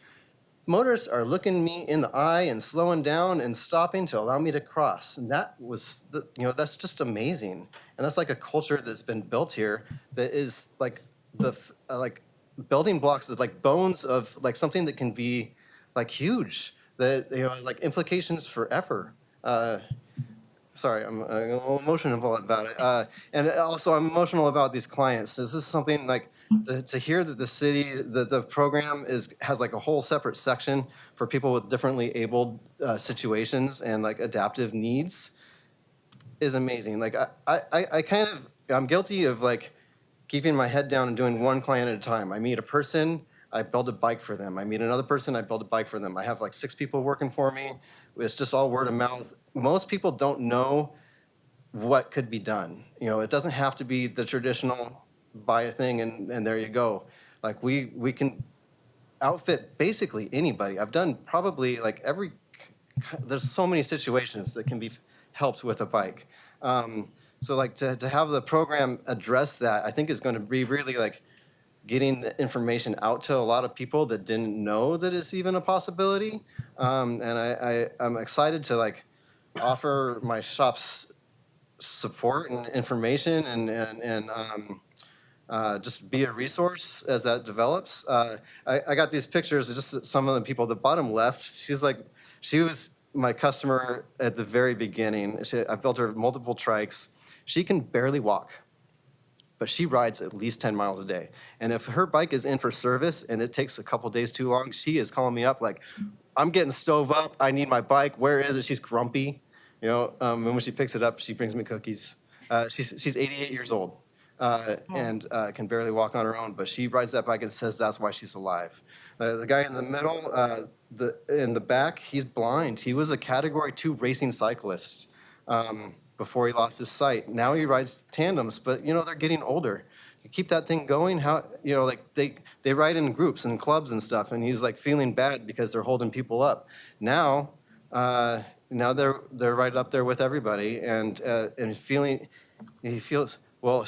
motorists are looking me in the eye and slowing down and stopping to allow me to cross. And that was, that's just amazing. And that's a culture that's been built here that is building blocks of bones of something that can be huge. that, like implications forever. Sorry, I'm a little emotional about it. And also I'm emotional about these clients. This is something like to hear that the city, the program has like a whole separate section for people with differently abled situations and like adaptive needs is amazing. Like I'm guilty of like keeping my head down and doing one client at a time. I meet a person, I build a bike for them. I meet another person, I build a bike for them. I have like 6 people working for me. It's just all word of mouth. Most people don't know what could be done. It doesn't have to be the traditional buy a thing and there you go. Like we can outfit basically anybody. I've done probably like there's so many situations that can be helped with a bike. So like to have the program address that, I think is going to be really like getting the information out to a lot of people that didn't know that it's even a possibility. And I'm excited to like offer my shop's support and information and just be a resource as that develops. I got these pictures of just some of the people. The bottom left, she was my customer at the very beginning. I built her multiple trikes. She can barely walk, but she rides at least 10 miles a day. And if her bike is in for service and it takes a couple days too long, she is calling me up like, I'm getting stove up, I need my bike, where is it? She's grumpy. And when she picks it up, she brings me cookies. She's 88 years old and can barely walk on her own, but she rides that bike and says that's why she's alive. The guy in the middle, in the back, he's blind. He was a Category 2 racing cyclist before he lost his sight. Now he rides tandems, but they're getting older. You keep that thing going, like they ride in groups and clubs and stuff, and he's like feeling bad because they're holding people up. Now they're right up there with everybody, and feeling, he feels, well,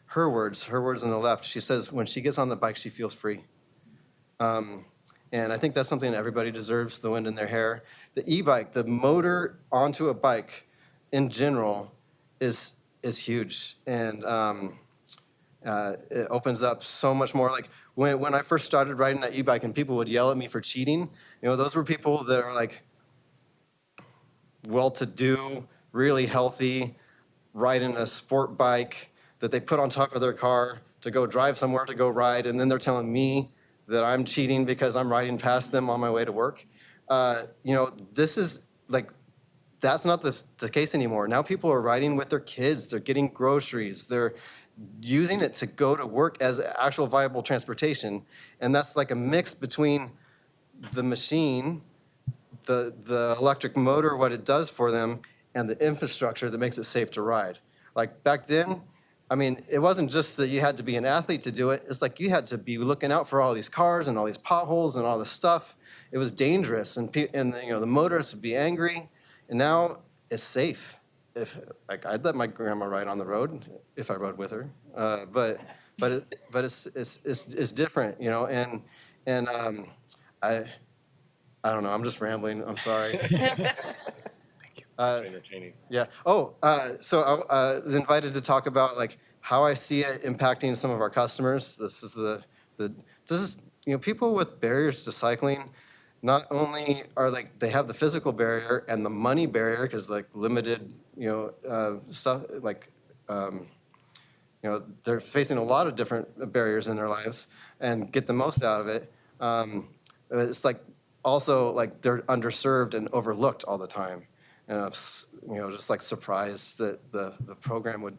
her words on the left, she says when she gets on the bike, she feels free. And I think that's something that everybody deserves, the wind in their hair. The e-bike, the motor onto a bike in general is huge. And it opens up so much more. Like when I first started riding that e-bike and people would yell at me for cheating, those were people that are like well-to-do, really healthy, riding a sport bike that they put on top of their car to go drive somewhere to go ride, and then they're telling me that I'm cheating because I'm riding past them on my way to work. This is like, that's not the case anymore. Now people are riding with their kids, they're getting groceries, they're using it to go to work as actual viable transportation. And that's like a mix between the machine, the electric motor, what it does for them, and the infrastructure that makes it safe to ride. Like back then, I mean, it wasn't just that you had to be an athlete to do it. It's like you had to be looking out for all these cars and all these potholes and all this stuff. It was dangerous, and the motorists would be angry. And now it's safe. I'd let my grandma ride on the road if I rode with her, but it's different, And I don't know. I'm just rambling. I'm sorry. Entertaining. Yeah. Oh, so I was invited to talk about like how I see it impacting some of our customers. This is people with barriers to cycling. Not only are like they have the physical barrier and the money barrier because like limited stuff like they're facing a lot of different barriers in their lives and get the most out of it. It's like also like they're underserved and overlooked all the time. Just like surprised that the program would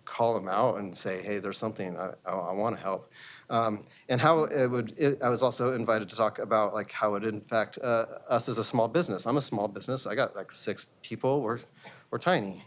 call them out and say, hey, there's something I want to help. And how I was also invited to talk about like how it would impact us as a small business. I'm a small business. I got like 6 people. We're tiny.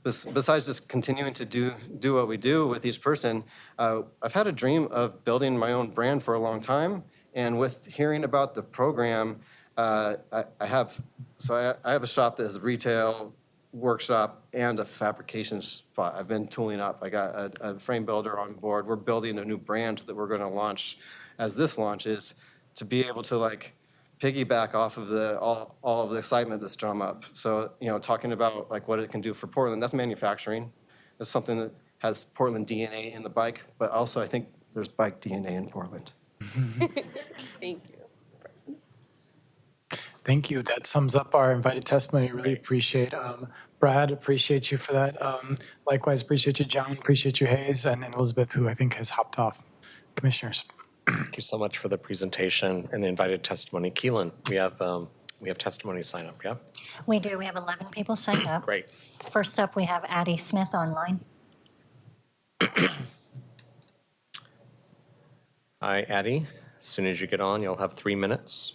Besides just continuing to do what we do with each person, I've had a dream of building my own brand for a long time. And with hearing about the program, I have a shop that is retail, workshop, and a fabrication spot. I've been tooling up. I got a frame builder on board. We're building a new brand that we're going to launch as this launches to be able to like piggyback off of all of the excitement that's drum up. So, talking about like what it can do for Portland, that's manufacturing. That's something that has Portland DNA in the bike, but also I think there's bike DNA in Portland. Thank you. Thank you. That sums up our invited testimony. Really appreciate Brad, appreciate you for that. Likewise, appreciate you, John, appreciate you, Hayes, and Elizabeth, who I think has hopped off. Commissioners. Thank you so much for the presentation and the invited testimony. Keelan, we have testimony sign up, yeah? We do. We have 11 people signed up. Great. First up, we have Addie Smith online. Hi, Addie. As soon as you get on, you'll have 3 minutes.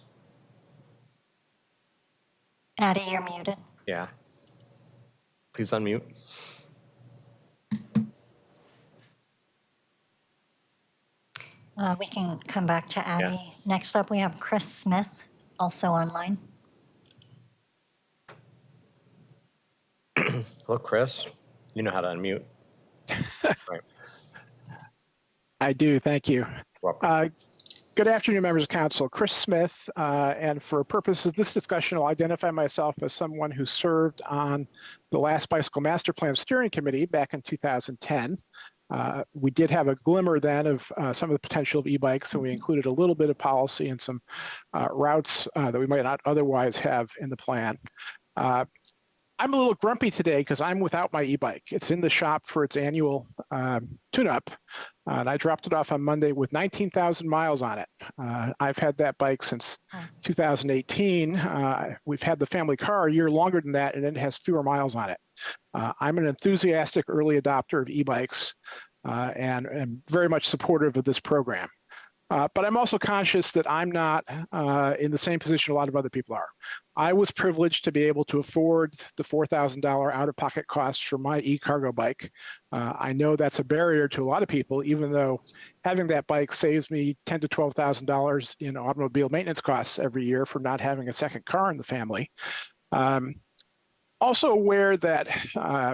Addie, you're muted. Yeah. Please unmute. We can come back to Addie. Yeah. Next up, we have Chris Smith, also online. Hello, Chris. You know how to unmute. Right. I do, thank you. Welcome. Good afternoon, members of council. Chris Smith, and for purposes of this discussion, I'll identify myself as someone who served on the last Bicycle Master Plan Steering Committee back in 2010. We did have a glimmer then of some of the potential of e-bikes, and we included a little bit of policy and some routes that we might not otherwise have in the plan. I'm a little grumpy today because I'm without my e-bike. It's in the shop for its annual tune-up, and I dropped it off on Monday with 19,000 miles on it. I've had that bike since 2018. We've had the family car a year longer than that, and it has fewer miles on it. I'm an enthusiastic early adopter of e-bikes and am very much supportive of this program. But I'm also conscious that I'm not in the same position a lot of other people are. I was privileged to be able to afford the $4,000 out-of-pocket costs for my e-cargo bike. I know that's a barrier to a lot of people, even though having that bike saves me $10,000 to $12,000 in automobile maintenance costs every year for not having a second car in the family. Also aware that,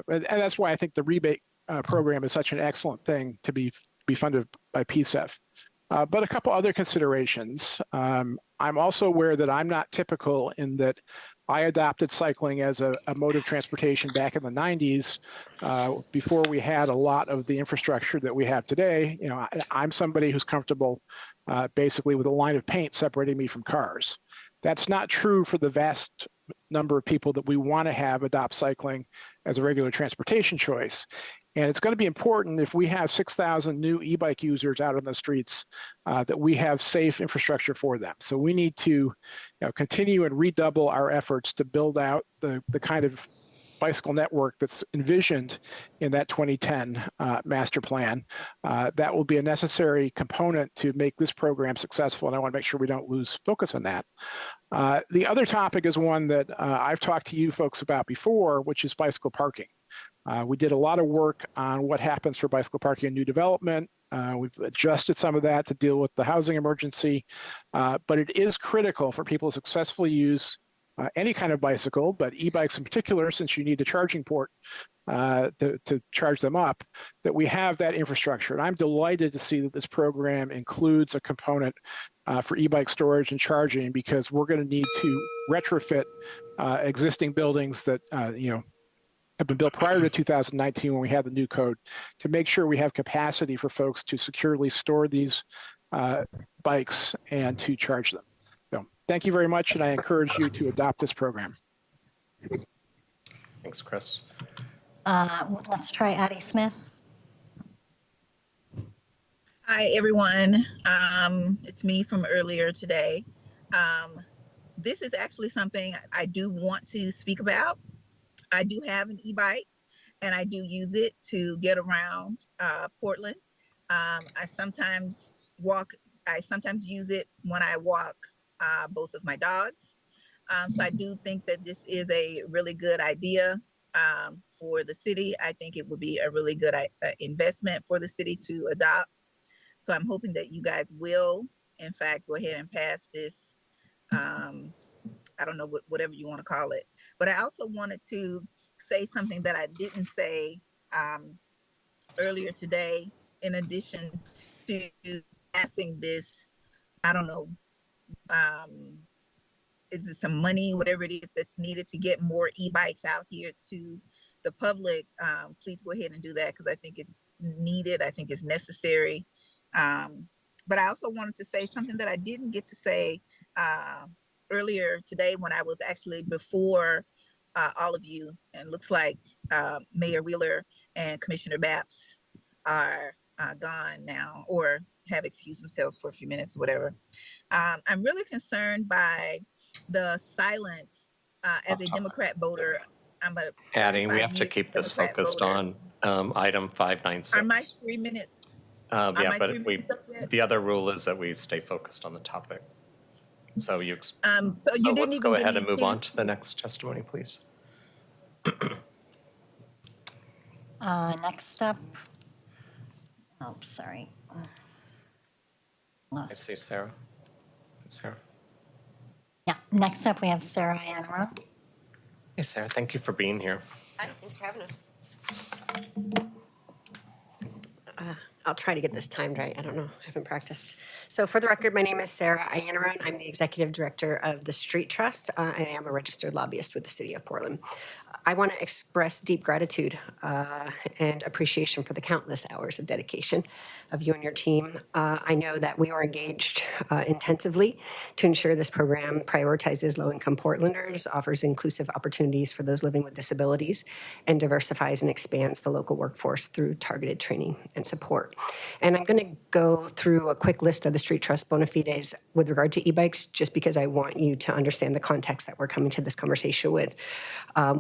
and that's why I think the rebate program is such an excellent thing to be funded by PSEF. But a couple other considerations. I'm also aware that I'm not typical in that I adopted cycling as a mode of transportation back in the 90s before we had a lot of the infrastructure that we have today. You know, I'm somebody who's comfortable basically with a line of paint separating me from cars. That's not true for the vast number of people that we want to have adopt cycling as a regular transportation choice. And it's going to be important if we have 6,000 new e-bike users out on the streets that we have safe infrastructure for them. So we need to continue and redouble our efforts to build out the kind of bicycle network that's envisioned in that 2010 master plan. That will be a necessary component to make this program successful, and I want to make sure we don't lose focus on that. The other topic is one that I've talked to you folks about before, which is bicycle parking. We did a lot of work on what happens for bicycle parking in new development. We've adjusted some of that to deal with the housing emergency, but it is critical for people to successfully use any kind of bicycle, but e-bikes in particular, since you need a charging port to charge them up, that we have that infrastructure. And I'm delighted to see that this program includes a component for e-bike storage and charging, because we're going to need to retrofit existing buildings that have been built prior to 2019 when we had the new code, to make sure we have capacity for folks to securely store these bikes and to charge them. So thank you very much, and I encourage you to adopt this program. Thanks, Chris. Let's try Addie Smith. Hi, everyone. It's me from earlier today. This is actually something I do want to speak about. I do have an e-bike, and I do use it to get around Portland. I sometimes use it when I walk both of my dogs. So I do think that this is a really good idea for the city. I think it would be a really good investment for the city to adopt. So I'm hoping that you guys will, in fact, go ahead and pass this. I don't know, whatever you want to call it. But I also wanted to say something that I didn't say earlier today, in addition to passing this, I don't know, is it some money, whatever it is that's needed to get more e-bikes out here to the public. Please go ahead and do that, because I think it's needed. I think it's necessary. but I also wanted to say something that I didn't get to say earlier today when I was actually before all of you. And looks like Mayor Wheeler and Commissioner Bapps are gone now or have excused themselves for a few minutes or whatever. I'm really concerned by the silence as a Democrat voter. I'm a Addie, we 35 have to year keep this Democrat focused voter. on item 596. Are my 3 minutes? Yeah, my 3 but minutes up yet? the other rule is that we stay focused on the topic. So you, So you didn't let's even go give ahead me and a move on chance to the next testimony, please. Next up, oh, sorry. I see Sarah. Sarah. Yeah, next up we have Sarah Anaro. Hey, Sarah, thank you for being here. Hi, thanks for having us. I'll try to get this timed right. I don't know. I haven't practiced. So for the record, my name is Sarah Iannarone. I'm the executive director of the Street Trust. I am a registered lobbyist with the city of Portland. I want to express deep gratitude and appreciation for the countless hours of dedication of you and your team. I know that we were engaged intensively to ensure this program prioritizes low-income Portlanders, offers inclusive opportunities for those living with disabilities, and diversifies and expands the local workforce through targeted training and support. And I'm going to go through a quick list of the Street Trust bona fides with regard to e-bikes, just because I want you to understand the context that we're coming to this conversation with.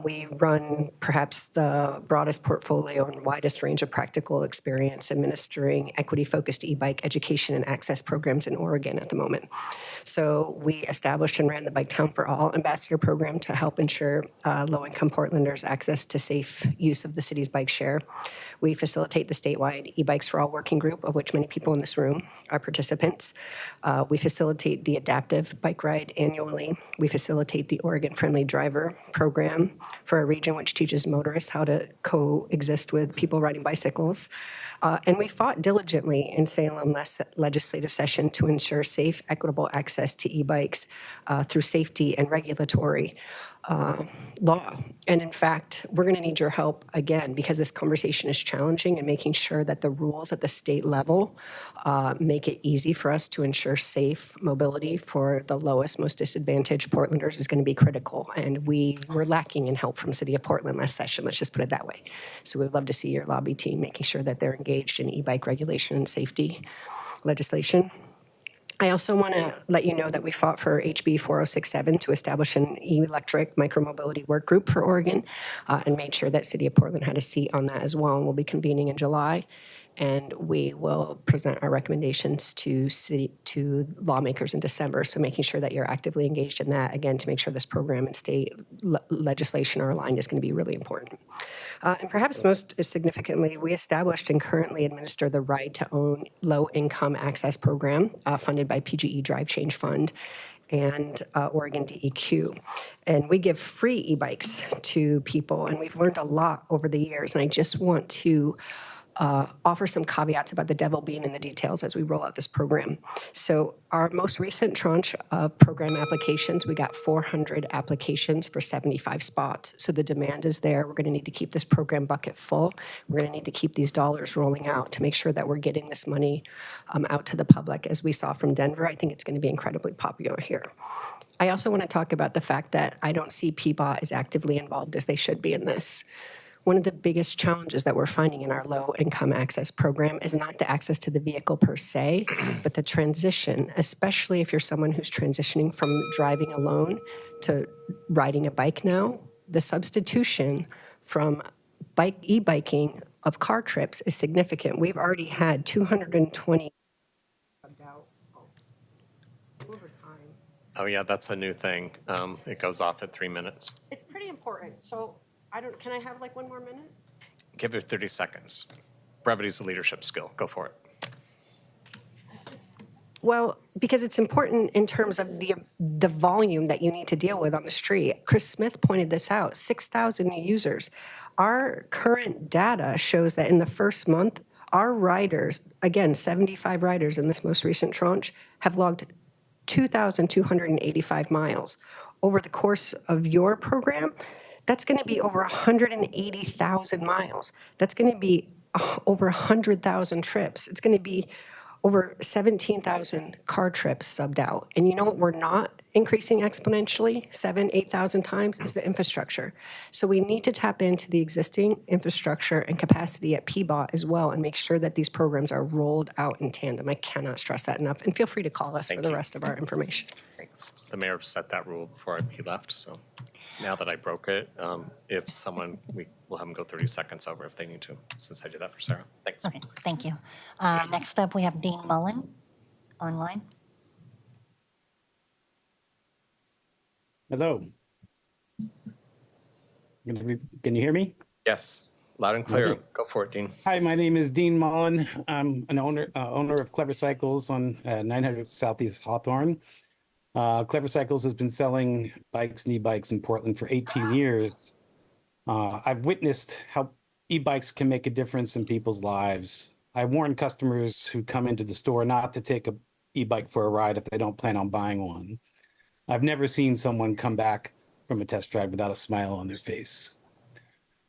We run perhaps the broadest portfolio and widest range of practical experience administering equity-focused e-bike education and access programs in Oregon at the moment. So we established and ran the Bike Town for All Ambassador Program to help ensure low-income Portlanders access to safe use of the city's bike share. We facilitate the statewide e-Bikes for All working group, of which many people in this room are participants. We facilitate the adaptive bike ride annually. We facilitate the Oregon Friendly Driver Program for a region which teaches motorists how to coexist with people riding bicycles. And we fought diligently in Salem legislative session to ensure safe, equitable access to e-bikes through safety and regulatory law. And in fact, we're going to need your help again because this conversation is challenging and making sure that the rules at the state level make it easy for us to ensure safe mobility for the lowest, most disadvantaged Portlanders is going to be critical. And we were lacking in help from City of Portland last session, let's just put it that way. So we'd love to see your lobby team making sure that they're engaged in e-bike regulation and safety legislation. I also want to let you know that we fought for HB 4067 to establish an electric micromobility work group for Oregon and made sure that City of Portland had a seat on that as well. And we'll be convening in July. And we will present our recommendations to lawmakers in December. So making sure that you're actively engaged in that, again, to make sure this program and state legislation are aligned is going to be really important. And perhaps most significantly, we established and currently administer the Ride to Own Low Income Access Program funded by PGE Drive Change Fund and Oregon DEQ. And we give free e-bikes to people, and we've learned a lot over the years. And I just want to offer some caveats about the devil being in the details as we roll out this program. So our most recent tranche of program applications, we got 400 applications for 75 spots. So the demand is there. We're going to need to keep this program bucket full. We're going to need to keep these dollars rolling out to make sure that we're getting this money out to the public. As we saw from Denver, I think it's going to be incredibly popular here. I also want to talk about the fact that I don't see PBOT as actively involved as they should be in this. One of the biggest challenges that we're finding in our low-income access program is not the access to the vehicle per se, but the transition, especially if you're someone who's transitioning from driving alone to riding a bike now. The substitution from e-biking of car trips is significant. We've already had 220 over time. Oh, yeah, that's a new thing. It goes off at 3 minutes. It's pretty important. So can I have like 1 more minute? Give it 30 seconds. Brevity's a leadership skill. Go for it. Well, because it's important in terms of the volume that you need to deal with on the street. Chris Smith pointed this out, 6,000 new users. Our current data shows that in the first month, our riders, again, 75 riders in this most recent tranche, have logged 2,285 miles. Over the course of your program, that's going to be over 180,000 miles. That's going to be over 100,000 trips. It's going to be over 17,000 car trips subbed out. And you know what we're not increasing exponentially 8,000 times is the infrastructure. So we need to tap into the existing infrastructure and capacity at PBOT as well and make sure that these programs are rolled out in tandem. I cannot stress that enough. And feel free to call us for the rest of our information. Thanks. The mayor set that rule before he left, so now that I broke it, if someone, we'll have them go 30 seconds over if they need to, since I did that for Sarah. Thanks. Okay, thank you. Next up, we have Dean Mullen online. Hello. Can you hear me? Yes, loud and clear. Go for it, Dean. Hi, my name is Dean Mullen. I'm an owner of Clever Cycles on 900 Southeast Hawthorne. Clever Cycles has been selling bikes and e-bikes in Portland for 18 years. I've witnessed how e-bikes can make a difference in people's lives. I warn customers who come into the store not to take an e-bike for a ride if they don't plan on buying one. I've never seen someone come back from a test drive without a smile on their face.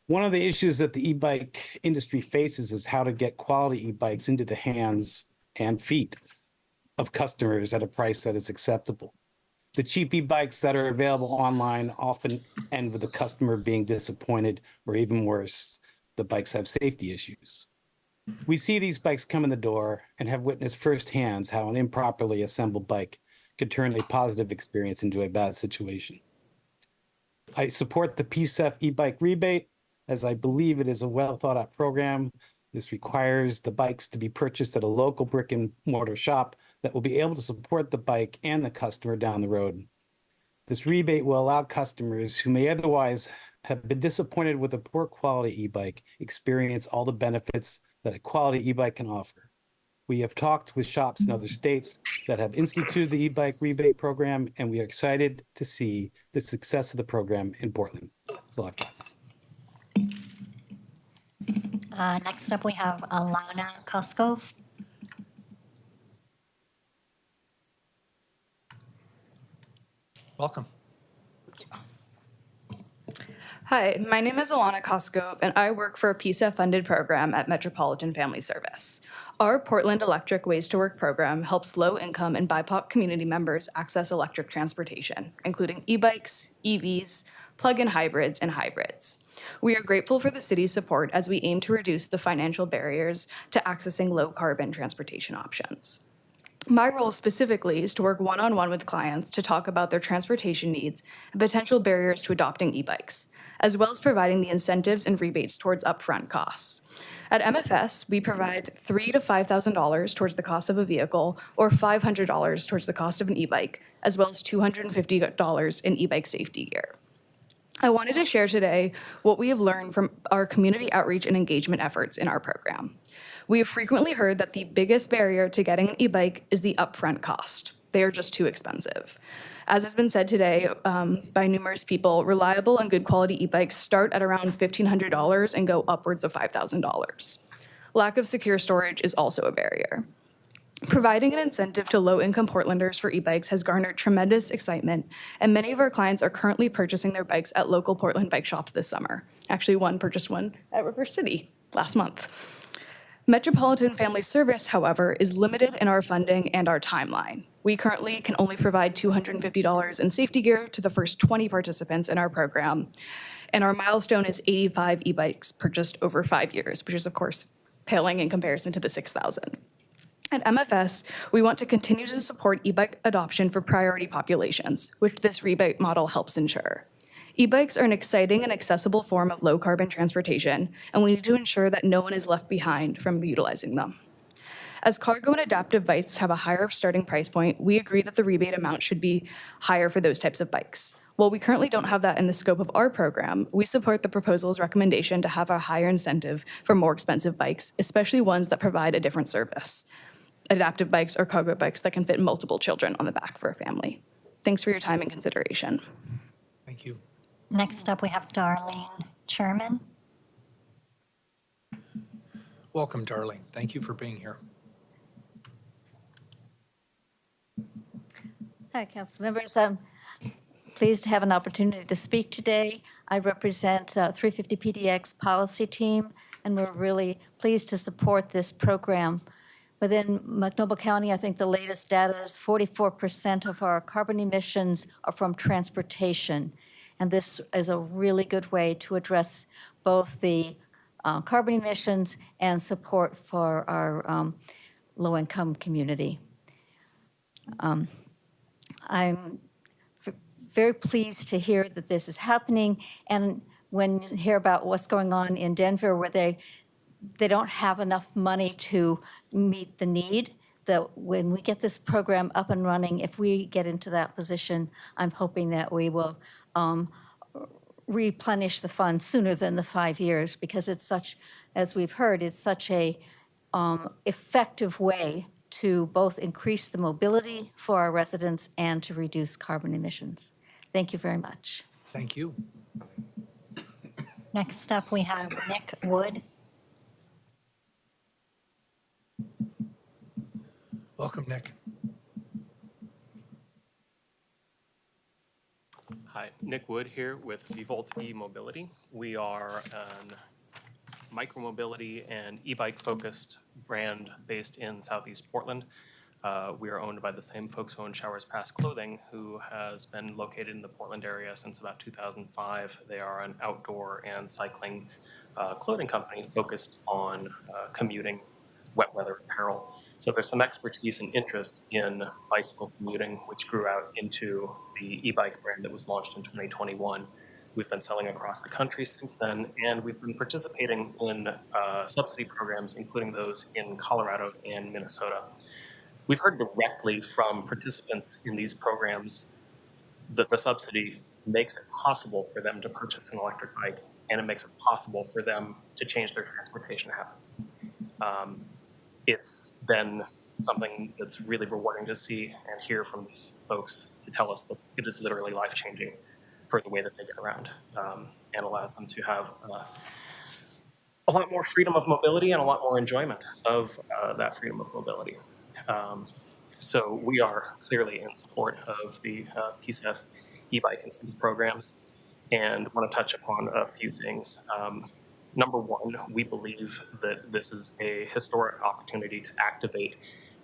One of the issues that the e-bike industry faces is how to get quality e-bikes into the hands and feet of customers at a price that is acceptable. The cheap e-bikes that are available online often end with the customer being disappointed, or even worse, the bikes have safety issues. We see these bikes come in the door and have witnessed firsthand how an improperly assembled bike could turn a positive experience into a bad situation. I support the PSEF e-bike rebate, as I believe it is a well thought out program. This requires the bikes to be purchased at a local brick and mortar shop that will be able to support the bike and the customer down the road. This rebate will allow customers who may otherwise have been disappointed with a poor quality e-bike experience all the benefits that a quality e-bike can offer. We have talked with shops in other states that have instituted the e-bike rebate program, and we are excited to see the success of the program in Portland. That's all I've got. Next up, we have Alana Koskov. Welcome. Hi, my name is Alana Koskov, and I work for a PSEF-funded program at Metropolitan Family Service. Our Portland Electric Ways to Work program helps low-income and BIPOC community members access electric transportation, including e-bikes, EVs, plug-in hybrids, and hybrids. We are grateful for the city's support as we aim to reduce the financial barriers to accessing low-carbon transportation options. My role specifically is to work one-on-one with clients to talk about their transportation needs and potential barriers to adopting e-bikes, as well as providing the incentives and rebates towards upfront costs. At MFS, we provide $3,000 to $5,000 towards the cost of a vehicle or $500 towards the cost of an e-bike, as well as $250 in e-bike safety gear. I wanted to share today what we have learned from our community outreach and engagement efforts in our program. We have frequently heard that the biggest barrier to getting an e-bike is the upfront cost. They are just too expensive. As has been said today by numerous people, reliable and good quality e-bikes start at around $1,500 and go upwards of $5,000. Lack of secure storage is also a barrier. Providing an incentive to low-income Portlanders for e-bikes has garnered tremendous excitement, and many of our clients are currently purchasing their bikes at local Portland bike shops this summer. Actually, one purchased one at River City last month. Metropolitan Family Service, however, is limited in our funding and our timeline. We currently can only provide $250 in safety gear to the first 20 participants in our program, and our milestone is 85 e-bikes purchased over 5 years, which is, of course, paling in comparison to the 6,000. At MFS, we want to continue to support e-bike adoption for priority populations, which this rebate model helps ensure. E-bikes are an exciting and accessible form of low-carbon transportation, and we need to ensure that no one is left behind from utilizing them. As cargo and adaptive bikes have a higher starting price point, we agree that the rebate amount should be higher for those types of bikes. While we currently don't have that in the scope of our program, we support the proposal's recommendation to have a higher incentive for more expensive bikes, especially ones that provide a different service. Adaptive bikes or cargo bikes that can fit multiple children on the back for a family. Thanks for your time and consideration. Thank you. Next up, we have Darlene Sherman. Welcome, Darlene. Thank you for being here. Hi, council members. I'm pleased to have an opportunity to speak today. I represent 350 PDX policy team, and we're really pleased to support this program. Within Multnomah County, I think the latest data is 44% of our carbon emissions are from transportation. And this is a really good way to address both the carbon emissions and support for our low-income community. I'm very pleased to hear that this is happening. And when you hear about what's going on in Denver, where they don't have enough money to meet the need, that when we get this program up and running, if we get into that position, I'm hoping that we will replenish the funds sooner than the 5 years, because it's such, as we've heard, it's such a effective way to both increase the mobility for our residents and to reduce carbon emissions. Thank you very much. Thank you. Next up, we have Nick Wood. Welcome, Nick. Hi, Nick Wood here with Vivolt E-Mobility. We are a micromobility and e-bike focused brand based in Southeast Portland. We are owned by the same folks who own Showers Pass Clothing, who has been located in the Portland area since about 2005. They are an outdoor and cycling clothing company focused on commuting, wet weather apparel. So there's some expertise and interest in bicycle commuting, which grew out into the e-bike brand that was launched in 2021. We've been selling across the country since then, and we've been participating in subsidy programs, including those in Colorado and Minnesota. We've heard directly from participants in these programs that the subsidy makes it possible for them to purchase an electric bike, and it makes it possible for them to change their transportation habits. It's been something that's really rewarding to see and hear from these folks to tell us that it is literally life-changing for the way that they get around, and allows them to have a lot more freedom of mobility and a lot more enjoyment of that freedom of mobility. So we are clearly in support of the PSEF e-bike incentive programs, and want to touch upon a few things. Number one, we believe that this is a historic opportunity to activate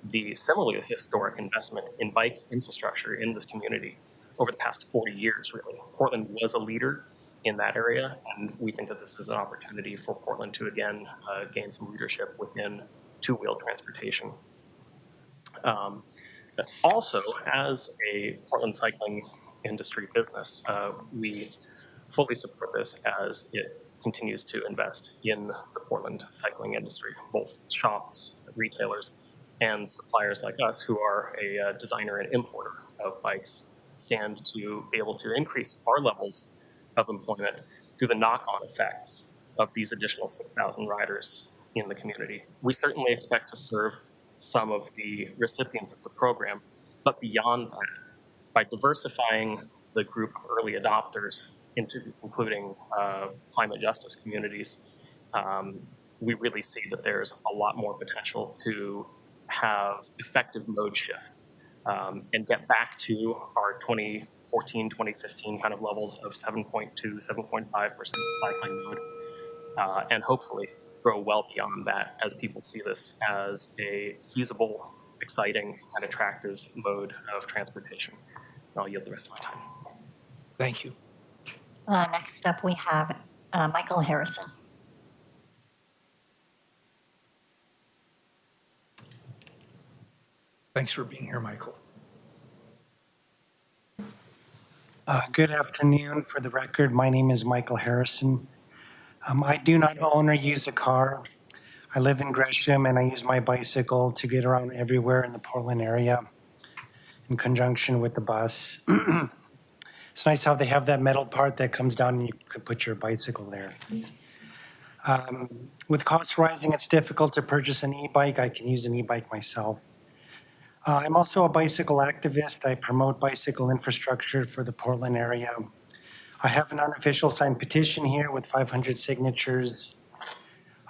the similarly historic investment in bike infrastructure in this community over the past 40 years, really. Portland was a leader in that area, and we think that this is an opportunity for Portland to, again, gain some leadership within two-wheel transportation. Also, as a Portland cycling industry business, we fully support this as it continues to invest in the Portland cycling industry, both shops, retailers, and suppliers like us who are a designer and importer of bikes stand to be able to increase our levels of employment through the knock-on effects of these additional 6,000 riders in the community. We certainly expect to serve some of the recipients of the program, but beyond that, by diversifying the group of early adopters into including climate justice communities, we really see that there's a lot more potential to have effective mode shift and get back to our 2014, 2015 kind of levels of 7.2, 7.5% cycling mode, and hopefully grow well beyond that as people see this as a feasible, exciting, and attractive mode of transportation. I'll yield the rest of my time. Thank you. Next up, we have Michael Harrison. Thanks for being here, Michael. Good afternoon. For the record, my name is Michael Harrison. I do not own or use a car. I live in Gresham, and I use my bicycle to get around everywhere in the Portland area in conjunction with the bus. It's nice how they have that metal part that comes down and you can put your bicycle there. With costs rising, it's difficult to purchase an e-bike. I can use an e-bike myself. I'm also a bicycle activist. I promote bicycle infrastructure for the Portland area. I have an unofficial signed petition here with 500 signatures.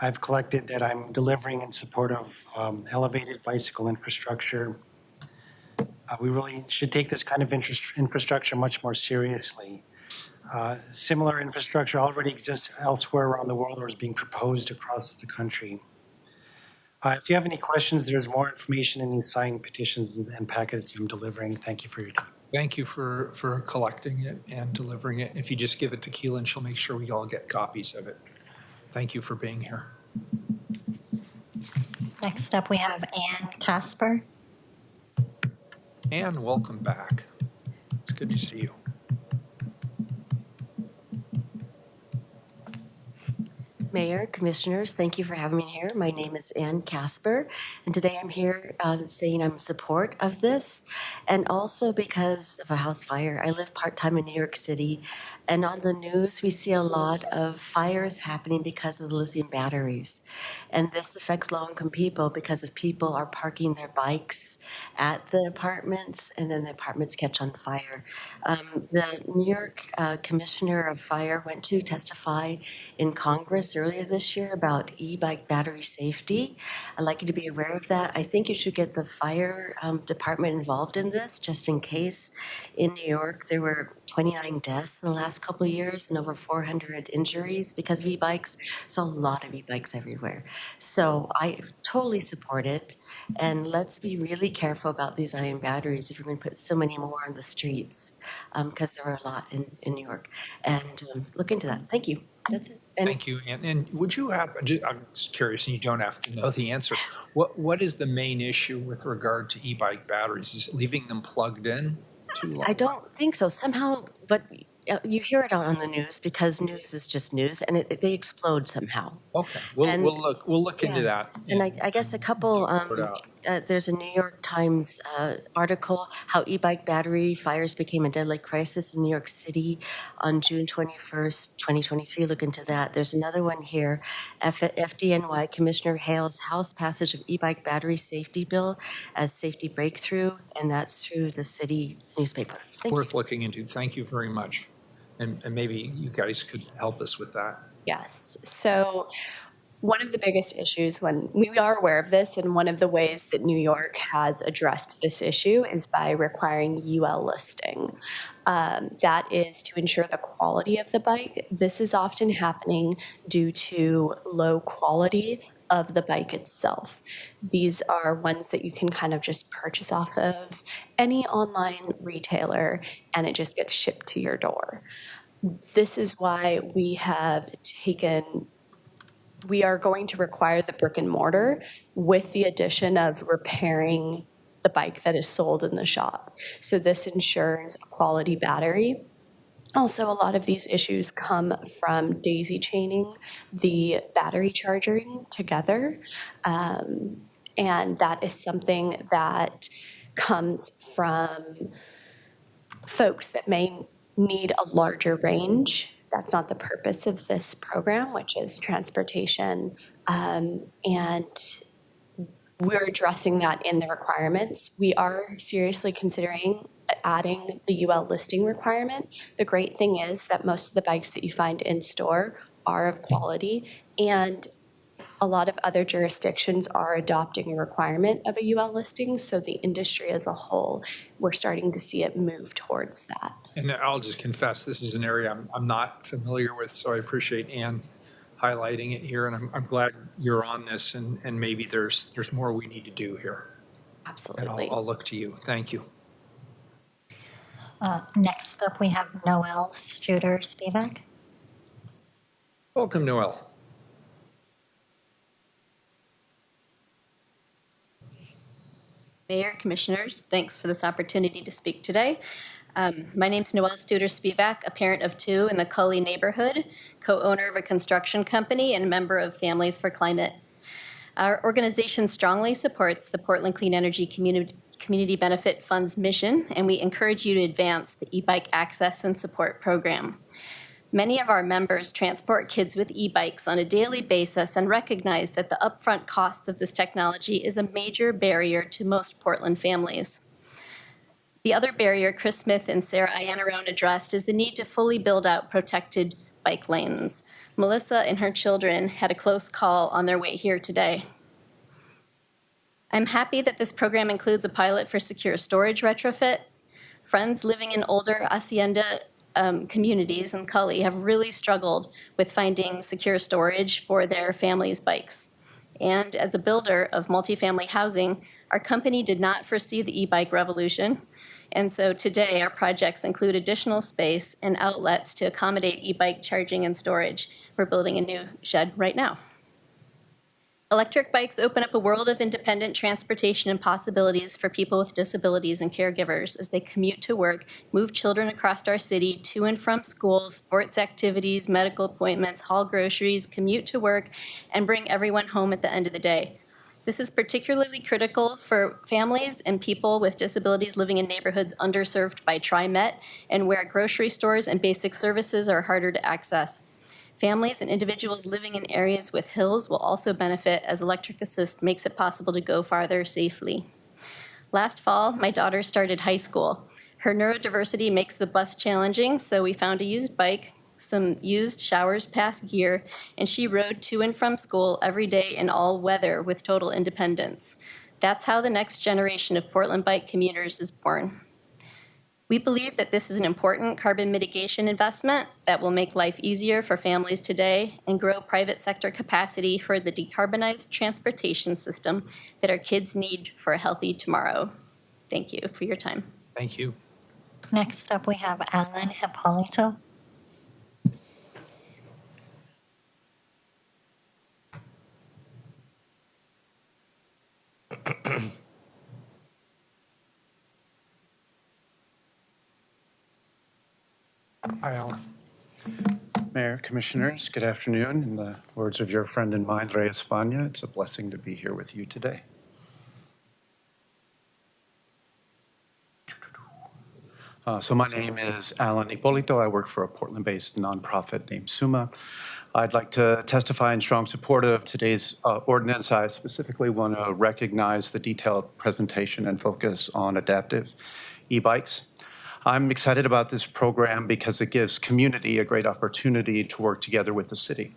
I've collected that I'm delivering in support of elevated bicycle infrastructure. We really should take this kind of infrastructure much more seriously. Similar infrastructure already exists elsewhere around the world or is being proposed across the country. If you have any questions, there's more information in these signed petitions and packets I'm delivering. Thank you for your time. Thank you for collecting it and delivering it. If you just give it to Keelan, she'll make sure we all get copies of it. Thank you for being here. Next up, we have Ann Casper. Ann, welcome back. It's good to see you. Mayor, Commissioners, thank you for having me here. My name is Ann Casper, and today I'm here saying I'm in support of this, and also because of a house fire. I live part-time in New York City, and on the news, we see a lot of fires happening because of the lithium batteries. And this affects low-income people because if people are parking their bikes at the apartments, and then the apartments catch on fire. The New York Commissioner of Fire went to testify in Congress earlier this year about e-bike battery safety. I'd like you to be aware of that. I think you should get the fire department involved in this, just in case. In New York, there were 29 deaths in the last couple of years and over 400 injuries because of e-bikes. So a lot of e-bikes everywhere. So I totally support it. And let's be really careful about these ion batteries if you're going to put so many more on the streets, because there are a lot in New York. And look into that. Thank you. That's it. And Thank you. And would you have, I'm just curious, and you don't have to know the answer. What is the main issue with regard to e-bike batteries? Is it leaving them plugged in too long? I don't think so. Somehow, but you hear it on the news because news is just news, and they explode somehow. Okay, we'll look into that. And I guess a couple, there's a New York Times article, how e-bike battery fires became a deadly crisis in New York City on June 21st, 2023. Look into that. There's another one here, FDNY Commissioner hails House passage of e-bike battery safety bill as safety breakthrough, and that's through the city newspaper. Thank you. Worth looking into. Thank you very much. And maybe you guys could help us with that. Yes. So one of the biggest issues when we are aware of this, and one of the ways that New York has addressed this issue is by requiring UL listing. That is to ensure the quality of the bike. This is often happening due to low quality of the bike itself. These are ones that you can kind of just purchase off of any online retailer, and it just gets shipped to your door. This is why we are going to require the brick and mortar with the addition of repairing the bike that is sold in the shop. So this ensures a quality battery. Also, a lot of these issues come from daisy chaining the battery charging together. And that is something that comes from folks that may need a larger range. That's not the purpose of this program, which is transportation. And we're addressing that in the requirements. We are seriously considering adding the UL listing requirement. The great thing is that most of the bikes that you find in store are of quality, and a lot of other jurisdictions are adopting a requirement of a UL listing. So the industry as a whole, we're starting to see it move towards that. And I'll just confess, this is an area I'm not familiar with, so I appreciate Ann highlighting it here, and I'm glad you're on this, and maybe there's more we need to do here. Absolutely. And I'll look to you. Thank you. Next up, we have Noel Studer-Spivak. Welcome, Noel. Mayor, Commissioners, thanks for this opportunity to speak today. My name's Noelle Studer-Spivak, a parent of two in the Cully neighborhood, co-owner of a construction company, and member of Families for Climate. Our organization strongly supports the Portland Clean Energy Community Benefit Fund's mission, and we encourage you to advance the e-bike access and support program. Many of our members transport kids with e-bikes on a daily basis and recognize that the upfront cost of this technology is a major barrier to most Portland families. The other barrier Chris Smith and Sarah Iannarone addressed is the need to fully build out protected bike lanes. Melissa and her children had a close call on their way here today. I'm happy that this program includes a pilot for secure storage retrofits. Friends living in older hacienda communities in Cully have really struggled with finding secure storage for their family's bikes. And as a builder of multifamily housing, our company did not foresee the e-bike revolution. And so today, our projects include additional space and outlets to accommodate e-bike charging and storage. We're building a new shed right now. Electric bikes open up a world of independent transportation and possibilities for people with disabilities and caregivers as they commute to work, move children across our city to and from school, sports activities, medical appointments, haul groceries, commute to work, and bring everyone home at the end of the day. This is particularly critical for families and people with disabilities living in neighborhoods underserved by TriMet and where grocery stores and basic services are harder to access. Families and individuals living in areas with hills will also benefit as Electric Assist makes it possible to go farther safely. Last fall, my daughter started high school. Her neurodiversity makes the bus challenging, so we found a used bike, some used Showers Pass gear, and she rode to and from school every day in all weather with total independence. That's how the next generation of Portland bike commuters is born. We believe that this is an important carbon mitigation investment that will make life easier for families today and grow private sector capacity for the decarbonized transportation system that our kids need for a healthy tomorrow. Thank you for your time. Thank you. Next up, we have Alan Hippolito. Hi, Alan. Mayor, Commissioners, good afternoon. In the words of your friend and mine, Ray Espana, it's a blessing to be here with you today. So my name is Alan Hippolito. I work for a Portland-based nonprofit named SUMA. I'd like to testify in strong support of today's ordinance. I specifically want to recognize the detailed presentation and focus on adaptive e-bikes. I'm excited about this program because it gives community a great opportunity to work together with the city.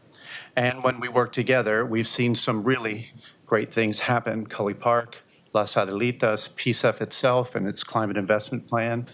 And when we work together, we've seen some really great things happen. Cully Park, Las Adelitas, PSEF itself and its climate investment plan.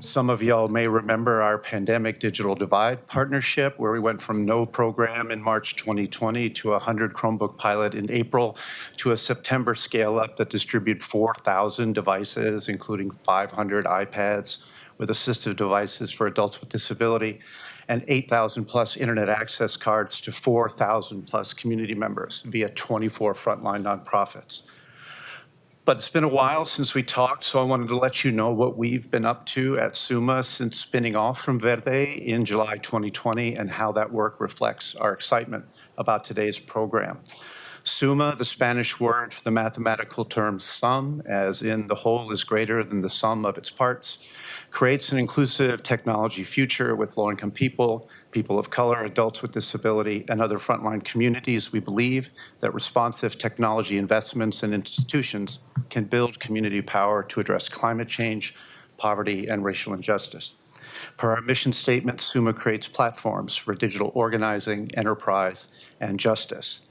Some of y'all may remember our pandemic digital divide partnership where we went from no program in March 2020 to a 100 Chromebook pilot in April to a September scale up that distributed 4,000 devices, including 500 iPads with assistive devices for adults with disability and 8,000 plus internet access cards to 4,000 plus community members via 24 frontline nonprofits. But it's been a while since we talked, so I wanted to let you know what we've been up to at SUMA since spinning off from Verde in July 2020 and how that work reflects our excitement about today's program. Summa, the Spanish word for the mathematical term sum, as in the whole is greater than the sum of its parts, creates an inclusive technology future with low-income people, people of color, adults with disability, and other frontline communities. We believe that responsive technology investments and institutions can build community power to address climate change, poverty, and racial injustice. Per our mission statement, SUMA creates platforms for digital organizing, enterprise, and justice.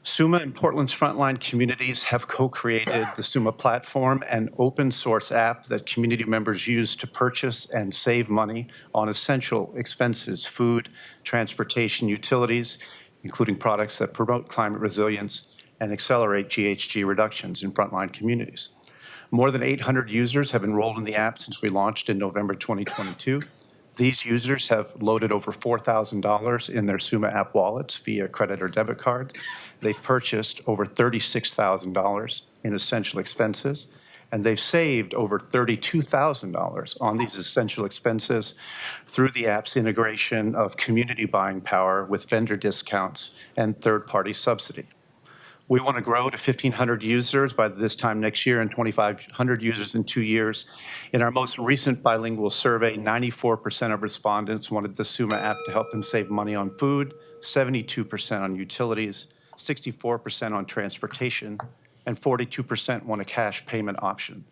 SUMA and Portland's frontline communities have co-created the SUMA platform, an open source app that community members use to purchase and save money on essential expenses, food, transportation, utilities, including products that promote climate resilience and accelerate GHG reductions in frontline communities. More than 800 users have enrolled in the app since we launched in November 2022. These users have loaded over $4,000 in their SUMA app wallets via credit or debit card. They've purchased over $36,000 in essential expenses, and they've saved over $32,000 on these essential expenses through the app's integration of community buying power with vendor discounts and third-party subsidy. We want to grow to 1,500 users by this time next year and 2,500 users in 2 years. In our most recent bilingual survey, 94% of respondents wanted the SUMA app to help them save money on food, 72% on utilities, 64% on transportation, and 42% want a cash payment option.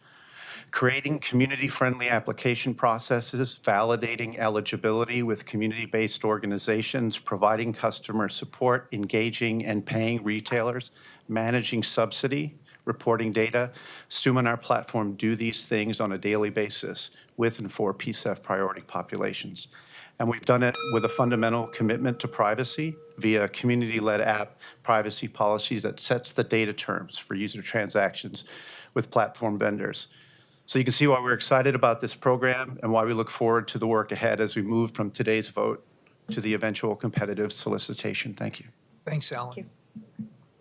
Creating community-friendly application processes, validating eligibility with community-based organizations, providing customer support, engaging and paying retailers, managing subsidy, reporting data. SUMA and our platform do these things on a daily basis with and for PSEF priority populations. And we've done it with a fundamental commitment to privacy via a community-led app privacy policies that sets the data terms for user transactions with platform vendors. So you can see why we're excited about this program and why we look forward to the work ahead as we move from today's vote to the eventual competitive solicitation. Thank you. Thanks, Alan.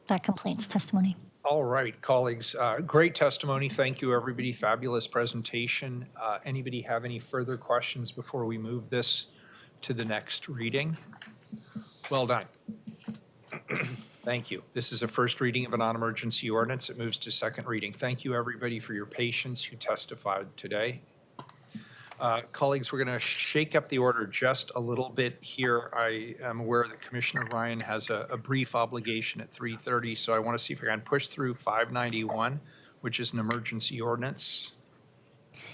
That completes testimony. All right, colleagues, great testimony. Thank you, everybody. Fabulous presentation. Anybody have any further questions before we move this to the next reading? Well done. Thank you. This is a first reading of a non-emergency ordinance. It moves to second reading. Thank you, everybody, for your patience who testified today. Colleagues, we're going to shake up the order just a little bit here. I am aware that Commissioner Ryan has a brief obligation at 3:30, so I want to see if I can push through 591, which is an emergency ordinance.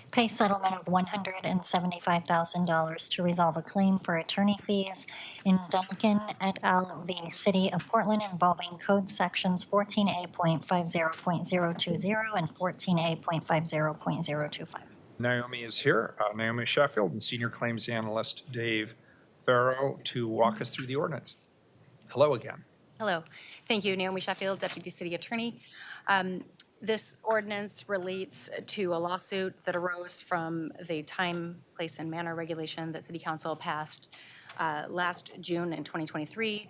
Pay settlement of $175,000 to resolve a claim for attorney fees in Duncan et al. The City of Portland involving code sections 14A.50.020 and 14A.50.025. Naomi is here, Naomi Sheffield, and Senior Claims Analyst Dave Farrow to walk us through the ordinance. Hello again. Hello. Thank you, Naomi Sheffield, Deputy City Attorney. This ordinance relates to a lawsuit that arose from the time, place, and manner regulation that City Council passed last June in 2023,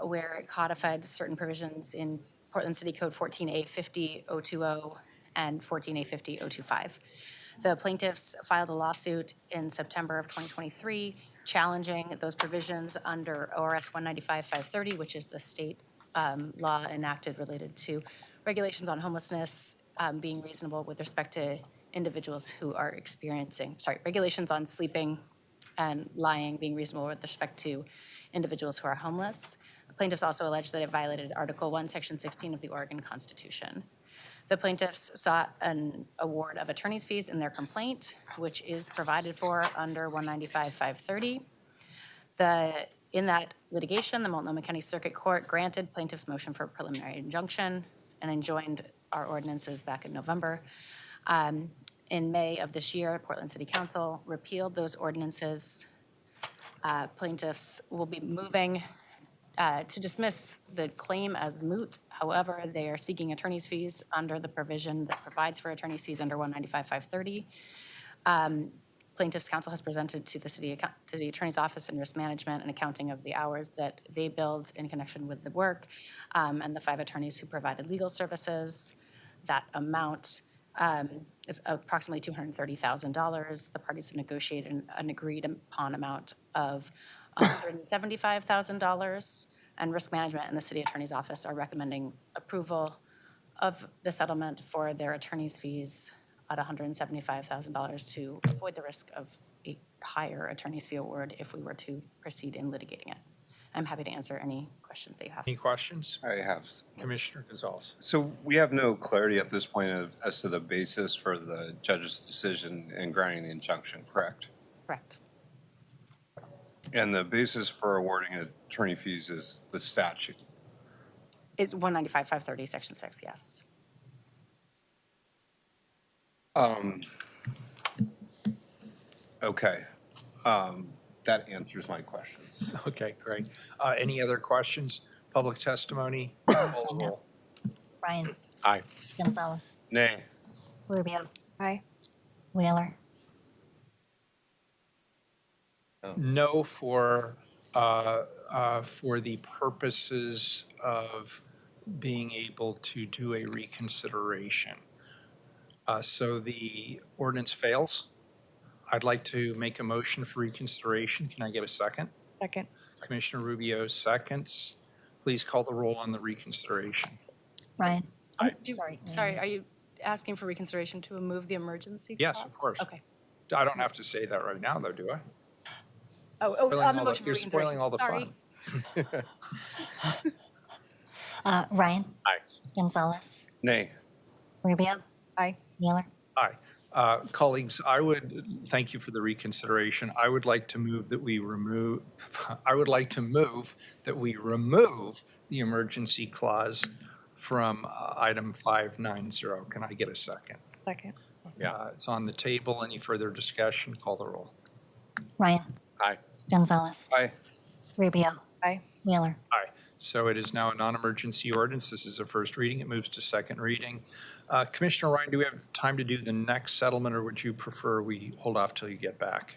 where it codified certain provisions in Portland City Code 14A50.020 and 14A50.025. The plaintiffs filed a lawsuit in September of 2023 challenging those provisions under ORS 195-530, which is the state law enacted related to regulations on homelessness being reasonable with respect to individuals who are regulations on sleeping and lying being reasonable with respect to individuals who are homeless. Plaintiffs also alleged that it violated Article 1, Section 16 of the Oregon Constitution. The plaintiffs sought an award of attorney's fees in their complaint, which is provided for under 195-530. In that litigation, the Multnomah County Circuit Court granted plaintiffs' motion for preliminary injunction and enjoined our ordinances back in November. In May of this year, Portland City Council repealed those ordinances. Plaintiffs will be moving to dismiss the claim as moot. However, they are seeking attorney's fees under the provision that provides for attorney's fees under 195-530. Plaintiffs' counsel has presented to the city attorney's office and risk management an accounting of the hours that they billed in connection with the work and the 5 attorneys who provided legal services. That amount is approximately $230,000. The parties have negotiated an agreed upon amount of $175,000, and risk management and the city attorney's office are recommending approval of the settlement for their attorney's fees at $175,000 to avoid the risk of a higher attorney's fee award if we were to proceed in litigating it. I'm happy to answer any questions that you have. Any questions? I have. Commissioner Gonzalez. So we have no clarity at this point as to the basis for the judge's decision in granting the injunction, correct? Correct. And the basis for awarding attorney fees is the statute? It's 195-530, Section 6, yes. Okay. That answers my questions. Okay, great. Any other questions? Public testimony? Call the roll. Ryan. Aye. Gonzalez. Nay. Rubio. Aye. Wheeler. No for the purposes of being able to do a reconsideration. So the ordinance fails. I'd like to make a motion for reconsideration. Can I get a second? Second. Commissioner Rubio seconds. Please call the roll on the reconsideration. Ryan. Sorry, are you asking for reconsideration to remove the emergency Yes, clause? of course. Okay. I don't have to say that right now, though, do I? On the motion for You're spoiling all the Sorry. fun. Ryan. Aye. Gonzalez. Nay. Rubio. Aye. Wheeler. Aye. Colleagues, thank you for the reconsideration. I would like to move that we remove the emergency clause from item 590. Can I get a second? Second. Yeah. It's on the table. Any further discussion? Call the roll. Ryan. Aye. Gonzalez. Aye. Rubio. Aye. Wheeler. Aye. So it is now a non-emergency ordinance. This is a first reading. It moves to second reading. Commissioner Ryan, do we have time to do the next settlement, or would you prefer we hold off till you get back?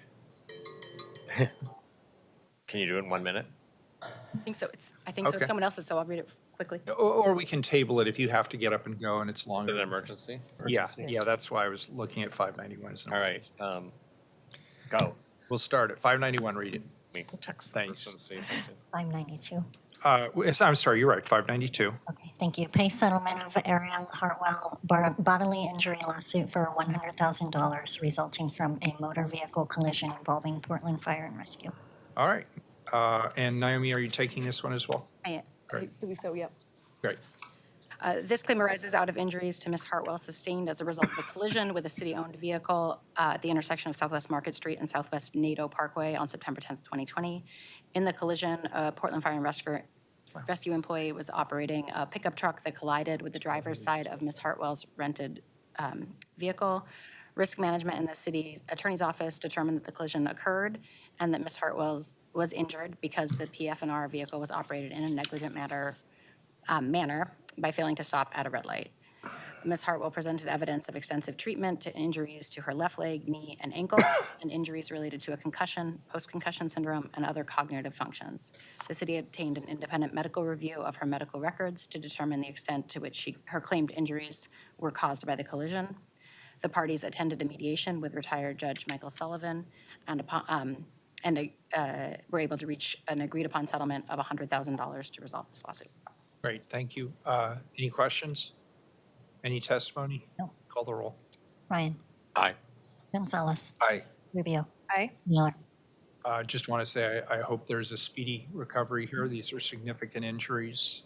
Can you do it in 1 minute? I think so. I think so. Okay. It's someone else's, so I'll read it quickly. Or we can table it if you have to get up and go and it's Is longer. it an emergency? Yeah, that's why I was looking at 591. as an All right. Go. We'll start at 591, read it. Let me text Thanks. this and see if I can. 592. I'm sorry, you're right, 592. Okay, thank you. Pay settlement of Ariel Hartwell bodily injury lawsuit for $100,000 resulting from a motor vehicle collision involving Portland Fire and Rescue. All right. And Naomi, are you taking this one as well? I believe so, yep. Great. This claim arises out of injuries to Ms. Hartwell sustained as a result of a collision with a city-owned vehicle at the intersection of Southwest Market Street and Southwest NATO Parkway on September 10th, 2020. In the collision, a Portland Fire and Rescue employee was operating a pickup truck that collided with the driver's side of Ms. Hartwell's rented vehicle. Risk management in the city attorney's office determined that the collision occurred and that Ms. Hartwell was injured because the PF&R vehicle was operated in a negligent manner by failing to stop at a red light. Ms. Hartwell presented evidence of extensive treatment to injuries to her left leg, knee, and ankle, and injuries related to a concussion, post-concussion syndrome, and other cognitive functions. The city obtained an independent medical review of her medical records to determine the extent to which her claimed injuries were caused by the collision. The parties attended a mediation with retired Judge Michael Sullivan and were able to reach an agreed-upon settlement of $100,000 to resolve this lawsuit. Great, thank you. Any questions? Any testimony? No. Call the roll. Ryan. Aye. Gonzalez. Aye. Rubio. Aye. Wheeler. Just want to say I hope there's a speedy recovery here. These are significant injuries.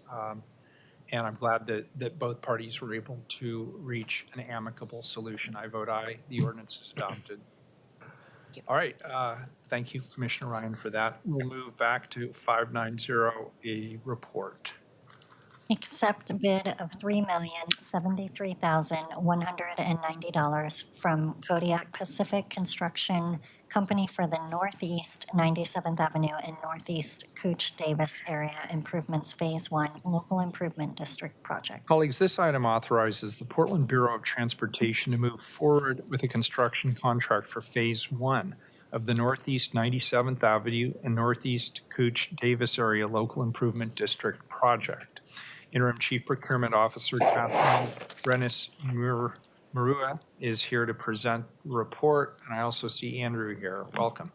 And I'm glad that both parties were able to reach an amicable solution. I vote aye. The ordinance is adopted. All right. Thank you, Commissioner Ryan, for that. We'll move back to 590, a report. Accept bid of $3,073,190 from Kodiak Pacific Construction Company for the Northeast 97th Avenue and Northeast Cooch Davis Area Improvements Phase 1 Local Improvement District Project. Colleagues, this item authorizes the Portland Bureau of Transportation to move forward with a construction contract for Phase 1 of the Northeast 97th Avenue and Northeast Cooch Davis Area Local Improvement District Project. Interim Chief Procurement Officer Kathleen Brenes-Marua is here to present the report, and I also see Andrew here. Welcome.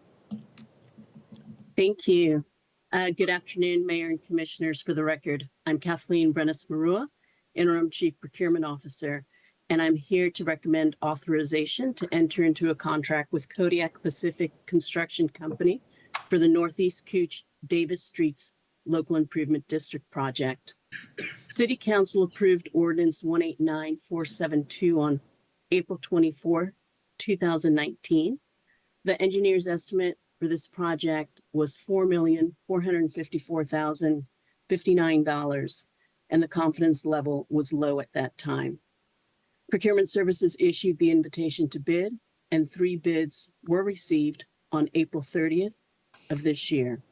Thank you. Good afternoon, Mayor and Commissioners. For the record, I'm Kathleen Brenes-Marua, Interim Chief Procurement Officer, and I'm here to recommend authorization to enter into a contract with Kodiak Pacific Construction Company for the Northeast Cooch Davis Streets Local Improvement District Project. City Council approved Ordinance 189472 on April 24, 2019. The engineer's estimate for this project was $4,454,059, and the confidence level was low at that time. Procurement Services issued the invitation to bid, and 3 bids were received on April 30th of this year.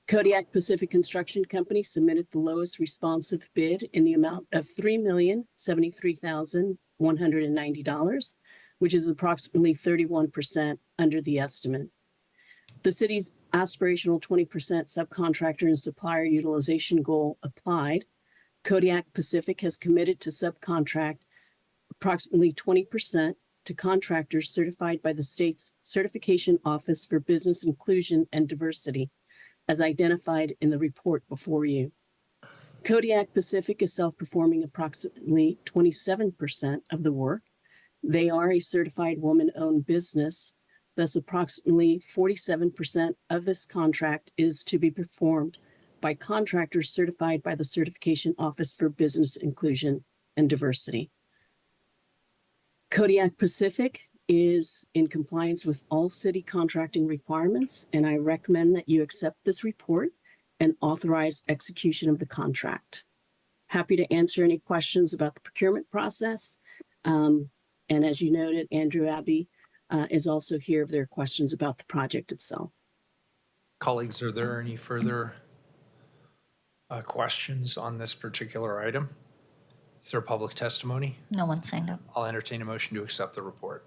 Kodiak Pacific Construction Company submitted the lowest responsive bid in the amount of $3,073,190, which is approximately 31% under the estimate. The city's aspirational 20% subcontractor and supplier utilization goal applied. Kodiak Pacific has committed to subcontract approximately 20% to contractors certified by the state's Certification Office for Business Inclusion and Diversity, as identified in the report before you. Kodiak Pacific is self-performing approximately 27% of the work. They are a certified woman-owned business, thus approximately 47% of this contract is to be performed by contractors certified by the Certification Office for Business Inclusion and Diversity. Kodiak Pacific is in compliance with all city contracting requirements, and I recommend that you accept this report and authorize execution of the contract. Happy to answer any questions about the procurement process. And as you noted, Andrew Abbey is also here if there are questions about the project itself. Colleagues, are there any further questions on this particular item? Is there public testimony? No one signed up. I'll entertain a motion to accept the report.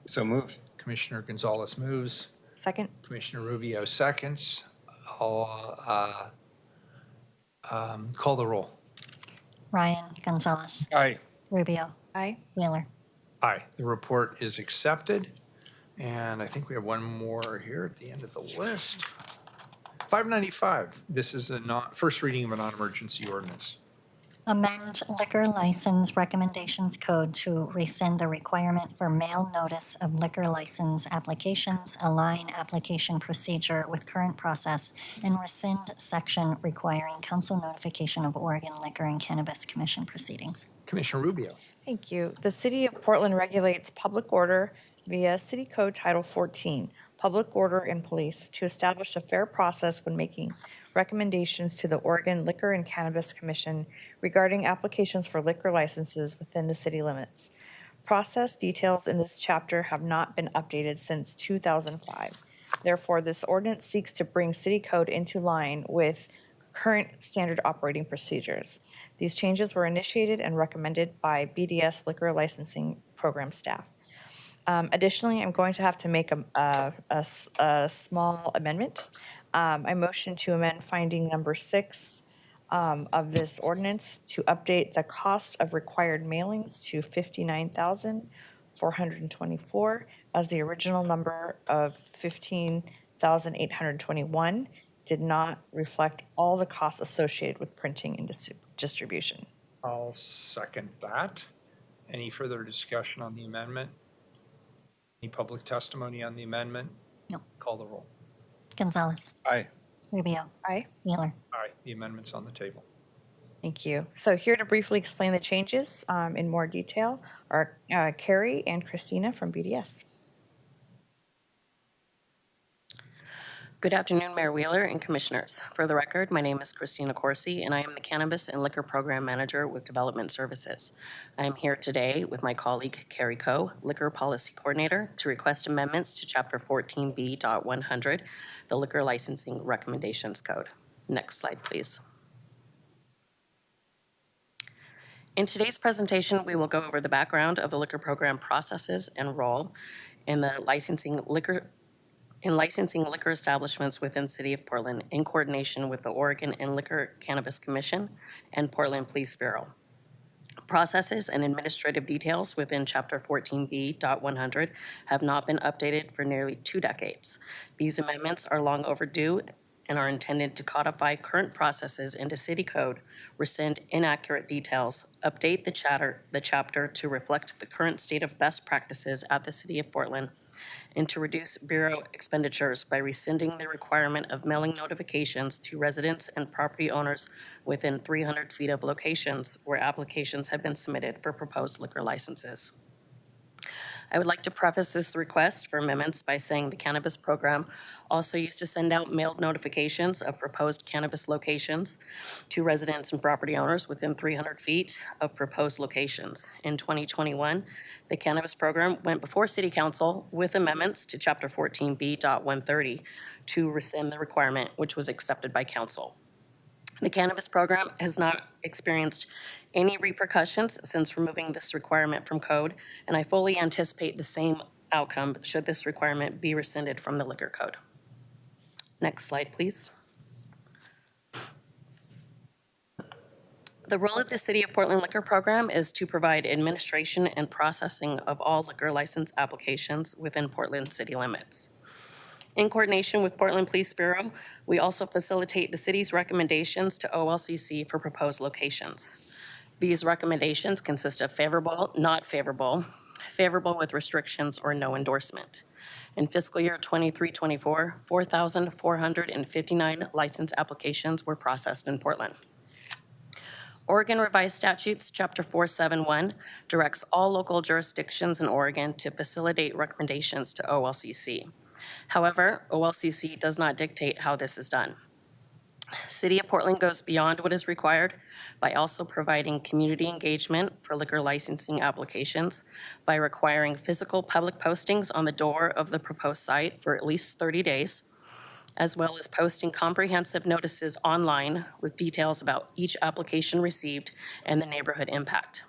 So moved. Commissioner Gonzalez moves. Second. Commissioner Rubio seconds. I'll call the roll. Ryan, Gonzalez, Aye. Rubio, Aye. Wheeler. Aye, the report is accepted. And I think we have one more here at the end of the list. 595, this is a first reading of a non-emergency ordinance. Amend liquor license recommendations code to rescind the requirement for mail notice of liquor license applications, align application procedure with current process, and rescind section requiring council notification of Oregon Liquor and Cannabis Commission proceedings. Commissioner Rubio. Thank you. The City of Portland regulates public order via City Code Title 14, Public Order and Police, to establish a fair process when making recommendations to the Oregon Liquor and Cannabis Commission regarding applications for liquor licenses within the city limits. Process details in this chapter have not been updated since 2005. Therefore, this ordinance seeks to bring city code into line with current standard operating procedures. These changes were initiated and recommended by BDS Liquor Licensing Program staff. Additionally, I'm going to have to make a small amendment. I motion to amend finding number 6 of this ordinance to update the cost of required mailings to $59,424 as the original number of $15,821 did not reflect all the costs associated with printing and distribution. I'll second that. Any further discussion on the amendment? Any public testimony on the amendment? No. Call the roll. Gonzalez, Aye. Rubio, Aye. Wheeler. Aye, the amendment's on the table. Thank you. So here to briefly explain the changes in more detail are Carrie and Christina from BDS. Good afternoon, Mayor Wheeler and Commissioners. For the record, my name is Christina Corsi, and I am the Cannabis and Liquor Program Manager with Development Services. I am here today with my colleague, Carrie Coe, Liquor Policy Coordinator, to request amendments to Chapter 14B.100, the Liquor Licensing Recommendations Code. Next slide, please. In today's presentation, we will go over the background of the liquor program processes and role in licensing liquor establishments within City of Portland in coordination with the Oregon and Liquor Cannabis Commission and Portland Police Bureau. Processes and administrative details within Chapter 14B.100 have not been updated for nearly 2 decades. These amendments are long overdue and are intended to codify current processes into city code, rescind inaccurate details, update the chapter to reflect the current state of best practices at the City of Portland, and to reduce Bureau expenditures by rescinding the requirement of mailing notifications to residents and property owners within 300 feet of locations where applications have been submitted for proposed liquor licenses. I would like to preface this request for amendments by saying the cannabis program also used to send out mailed notifications of proposed cannabis locations to residents and property owners within 300 feet of proposed locations. In 2021, the cannabis program went before City Council with amendments to Chapter 14B.130 to rescind the requirement, which was accepted by Council. The cannabis program has not experienced any repercussions since removing this requirement from code, and I fully anticipate the same outcome should this requirement be rescinded from the liquor code. Next slide, please. The role of the City of Portland Liquor Program is to provide administration and processing of all liquor license applications within Portland city limits. In coordination with Portland Police Bureau, we also facilitate the city's recommendations to OLCC for proposed locations. These recommendations consist of favorable, not favorable, favorable with restrictions, or no endorsement. In fiscal year 23-24, 4,459 license applications were processed in Portland. Oregon Revised Statutes, Chapter 471, directs all local jurisdictions in Oregon to facilitate recommendations to OLCC. However, OLCC does not dictate how this is done. City of Portland goes beyond what is required by also providing community engagement for liquor licensing applications by requiring physical public postings on the door of the proposed site for at least 30 days, as well as posting comprehensive notices online with details about each application received and the neighborhood impact.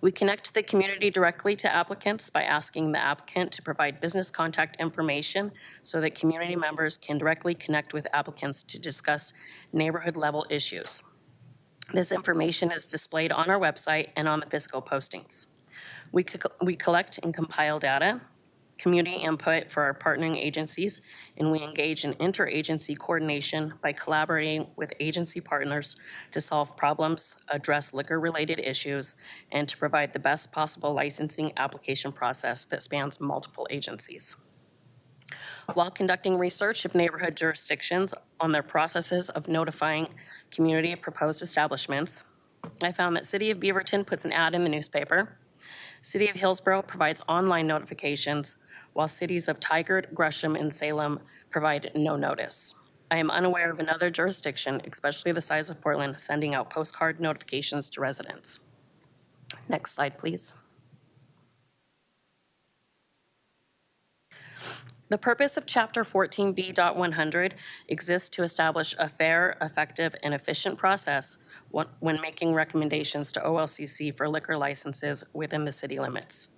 We connect the community directly to applicants by asking the applicant to provide business contact information so that community members can directly connect with applicants to discuss neighborhood-level issues. This information is displayed on our website and on the physical postings. We collect and compile data, community input for our partnering agencies, and we engage in interagency coordination by collaborating with agency partners to solve problems, address liquor-related issues, and to provide the best possible licensing application process that spans multiple agencies. While conducting research of neighborhood jurisdictions on their processes of notifying community of proposed establishments, I found that City of Beaverton puts an ad in the newspaper. City of Hillsborough provides online notifications, while cities of Tigard, Gresham, and Salem provide no notice. I am unaware of another jurisdiction, especially the size of Portland, sending out postcard notifications to residents. Next slide, please. The purpose of Chapter 14B.100 exists to establish a fair, effective, and efficient process when making recommendations to OLCC for liquor licenses within the city limits.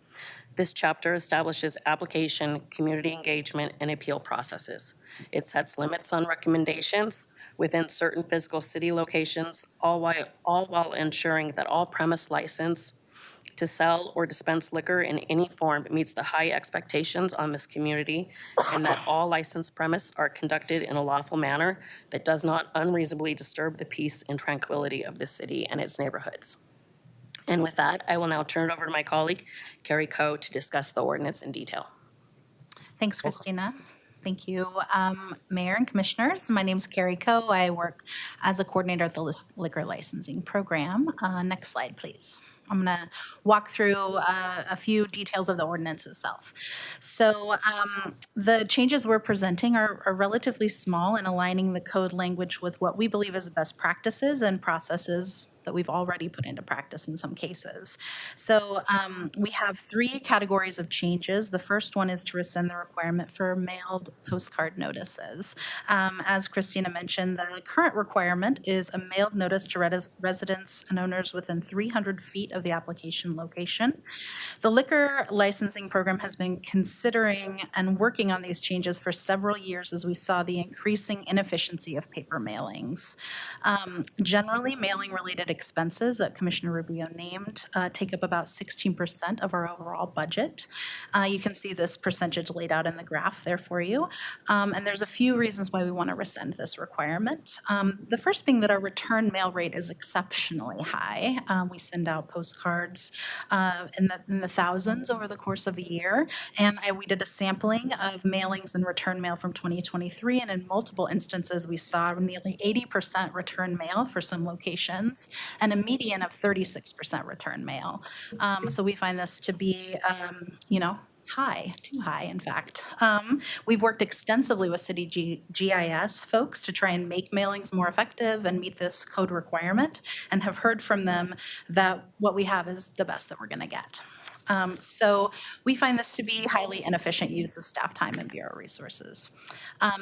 This chapter establishes application, community engagement, and appeal processes. It sets limits on recommendations within certain physical city locations, all while ensuring that all premise license to sell or dispense liquor in any form meets the high expectations on this community, and that all licensed premise are conducted in a lawful manner that does not unreasonably disturb the peace and tranquility of the city and its neighborhoods. And with that, I will now turn it over to my colleague, Carrie Coe, to discuss the ordinance in detail. Thanks, Christina. Thank you, Mayor and Commissioners. My name is Carrie Coe. I work as a coordinator at the Liquor Licensing Program. Next slide, please. I'm going to walk through a few details of the ordinance itself. So the changes we're presenting are relatively small in aligning the code language with what we believe is best practices and processes that we've already put into practice in some cases. So we have three categories of changes. The first one is to rescind the requirement for mailed postcard notices. As Christina mentioned, the current requirement is a mailed notice to residents and owners within 300 feet of the application location. The Liquor Licensing Program has been considering and working on these changes for several years as we saw the increasing inefficiency of paper mailings. Generally, mailing-related expenses that Commissioner Rubio named take up about 16% of our overall budget. You can see this percentage laid out in the graph there for you. And there's a few reasons why we want to rescind this requirement. The first being that our return mail rate is exceptionally high. We send out postcards in the thousands over the course of the year. And we did a sampling of mailings and return mail from 2023. And in multiple instances, we saw nearly 80% return mail for some locations, and a median of 36% return mail. So we find this to be, high, too high, in fact. We've worked extensively with city GIS folks to try and make mailings more effective and meet this code requirement, and have heard from them that what we have is the best that we're going to get. So we find this to be highly inefficient use of staff time and bureau resources.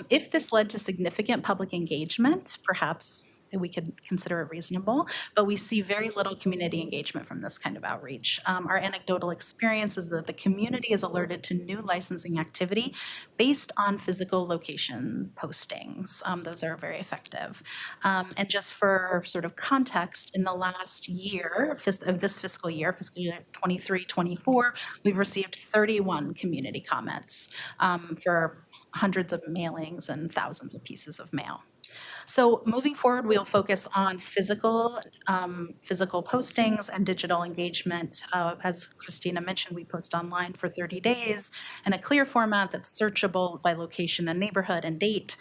If this led to significant public engagement, perhaps we could consider it reasonable, but we see very little community engagement from this kind of outreach. Our anecdotal experience is that the community is alerted to new licensing activity based on physical location postings. Those are very effective. And just for sort of context, in the last year of this fiscal year 23-24, we've received 31 community comments for hundreds of mailings and thousands of pieces of mail. So moving forward, we'll focus on physical postings and digital engagement. As Christina mentioned, we post online for 30 days in a clear format that's searchable by location and neighborhood and date.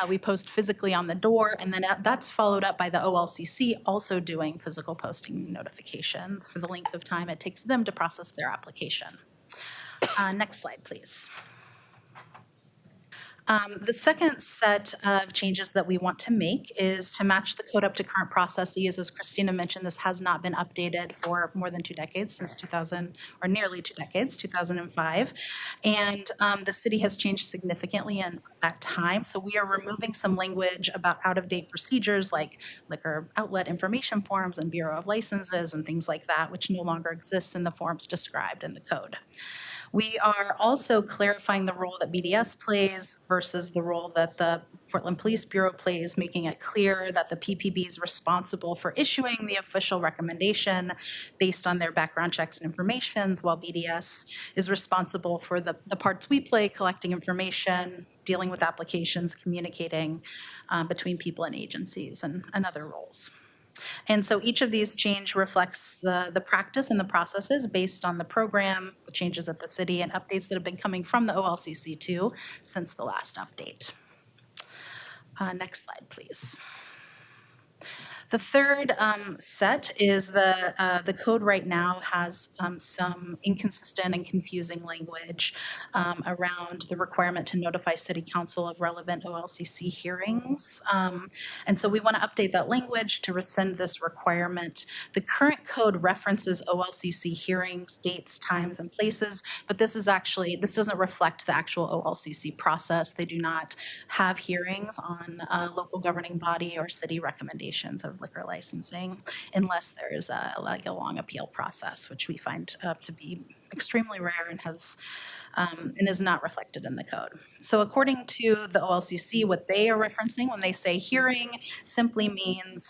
We post physically on the door, and then that's followed up by the OLCC also doing physical posting notifications for the length of time it takes them to process their application. Next slide, please. The second set of changes that we want to make is to match the code up to current processes. As Christina mentioned, this has not been updated for more than 2 decades, since 2000, or nearly 2 decades, 2005. And the city has changed significantly in that time. So we are removing some language about out-of-date procedures like liquor outlet information forms and Bureau of Licenses and things like that, which no longer exists in the forms described in the code. We are also clarifying the role that BDS plays versus the role that the Portland Police Bureau plays, making it clear that the PPB is responsible for issuing the official recommendation based on their background checks and information, while BDS is responsible for the parts we play, collecting information, dealing with applications, communicating between people and agencies, and other roles. And so each of these change reflects the practice and the processes based on the program, the changes at the city, and updates that have been coming from the OLCC too since the last update. Next slide, please. The third set is the code right now has some inconsistent and confusing language around the requirement to notify City Council of relevant OLCC hearings. And so we want to update that language to rescind this requirement. The current code references OLCC hearings, dates, times, and places, but this doesn't reflect the actual OLCC process. They do not have hearings on local governing body or city recommendations of liquor licensing unless there is a long appeal process, which we find to be extremely rare and is not reflected in the code. So according to the OLCC, what they are referencing when they say hearing simply means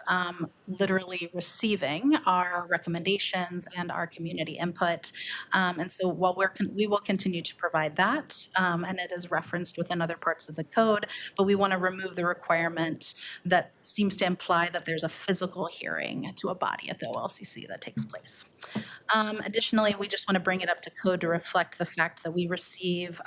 literally receiving our recommendations and our community input. And so while we will continue to provide that, and it is referenced within other parts of the code, but we want to remove the requirement that seems to imply that there's a physical hearing to a body at the OLCC that takes place. Additionally, we just want to bring it up to code to reflect the fact that we receive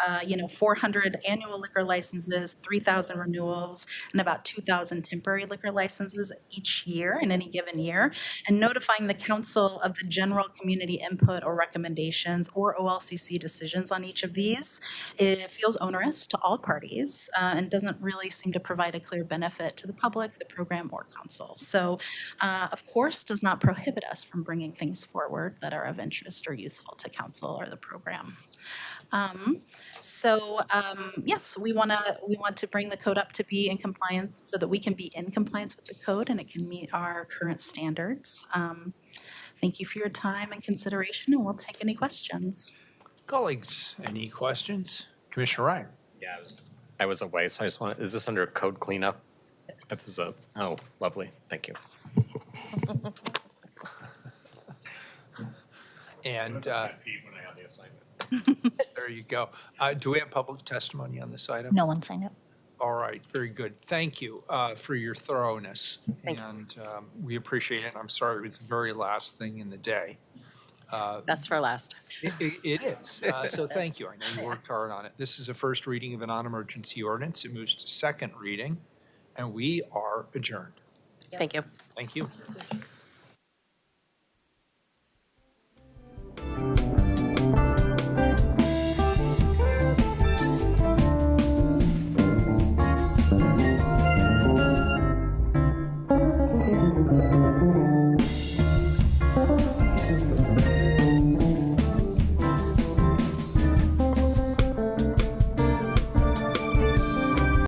400 annual liquor licenses, 3,000 renewals, and about 2,000 temporary liquor licenses each year in any given year, and notifying the council of the general community input or recommendations or OLCC decisions on each of these. It feels onerous to all parties and doesn't really seem to provide a clear benefit to the public, the program, or council. So, of course, does not prohibit us from bringing things forward that are of interest or useful to council or the program. Yes, we want to bring the code up to be in compliance so that we can be in compliance with the code and it can meet our current standards. Thank you for your time and consideration, and we'll take any questions. Colleagues, any questions? Commissioner Ryan? Yeah, I was away, so I just want, is this under code cleanup? If this is oh, lovely, thank you. And When I have the assignment. there you go. Do we have public testimony on this item? No one signed up. All right, very good. Thank you for your thoroughness. And we appreciate it. I'm sorry it was the very last thing in the day. That's for last. It is. So thank you. I know you worked hard on it. This is a first reading of a non-emergency ordinance. It moves to second reading, and we are adjourned. Thank you. Thank you.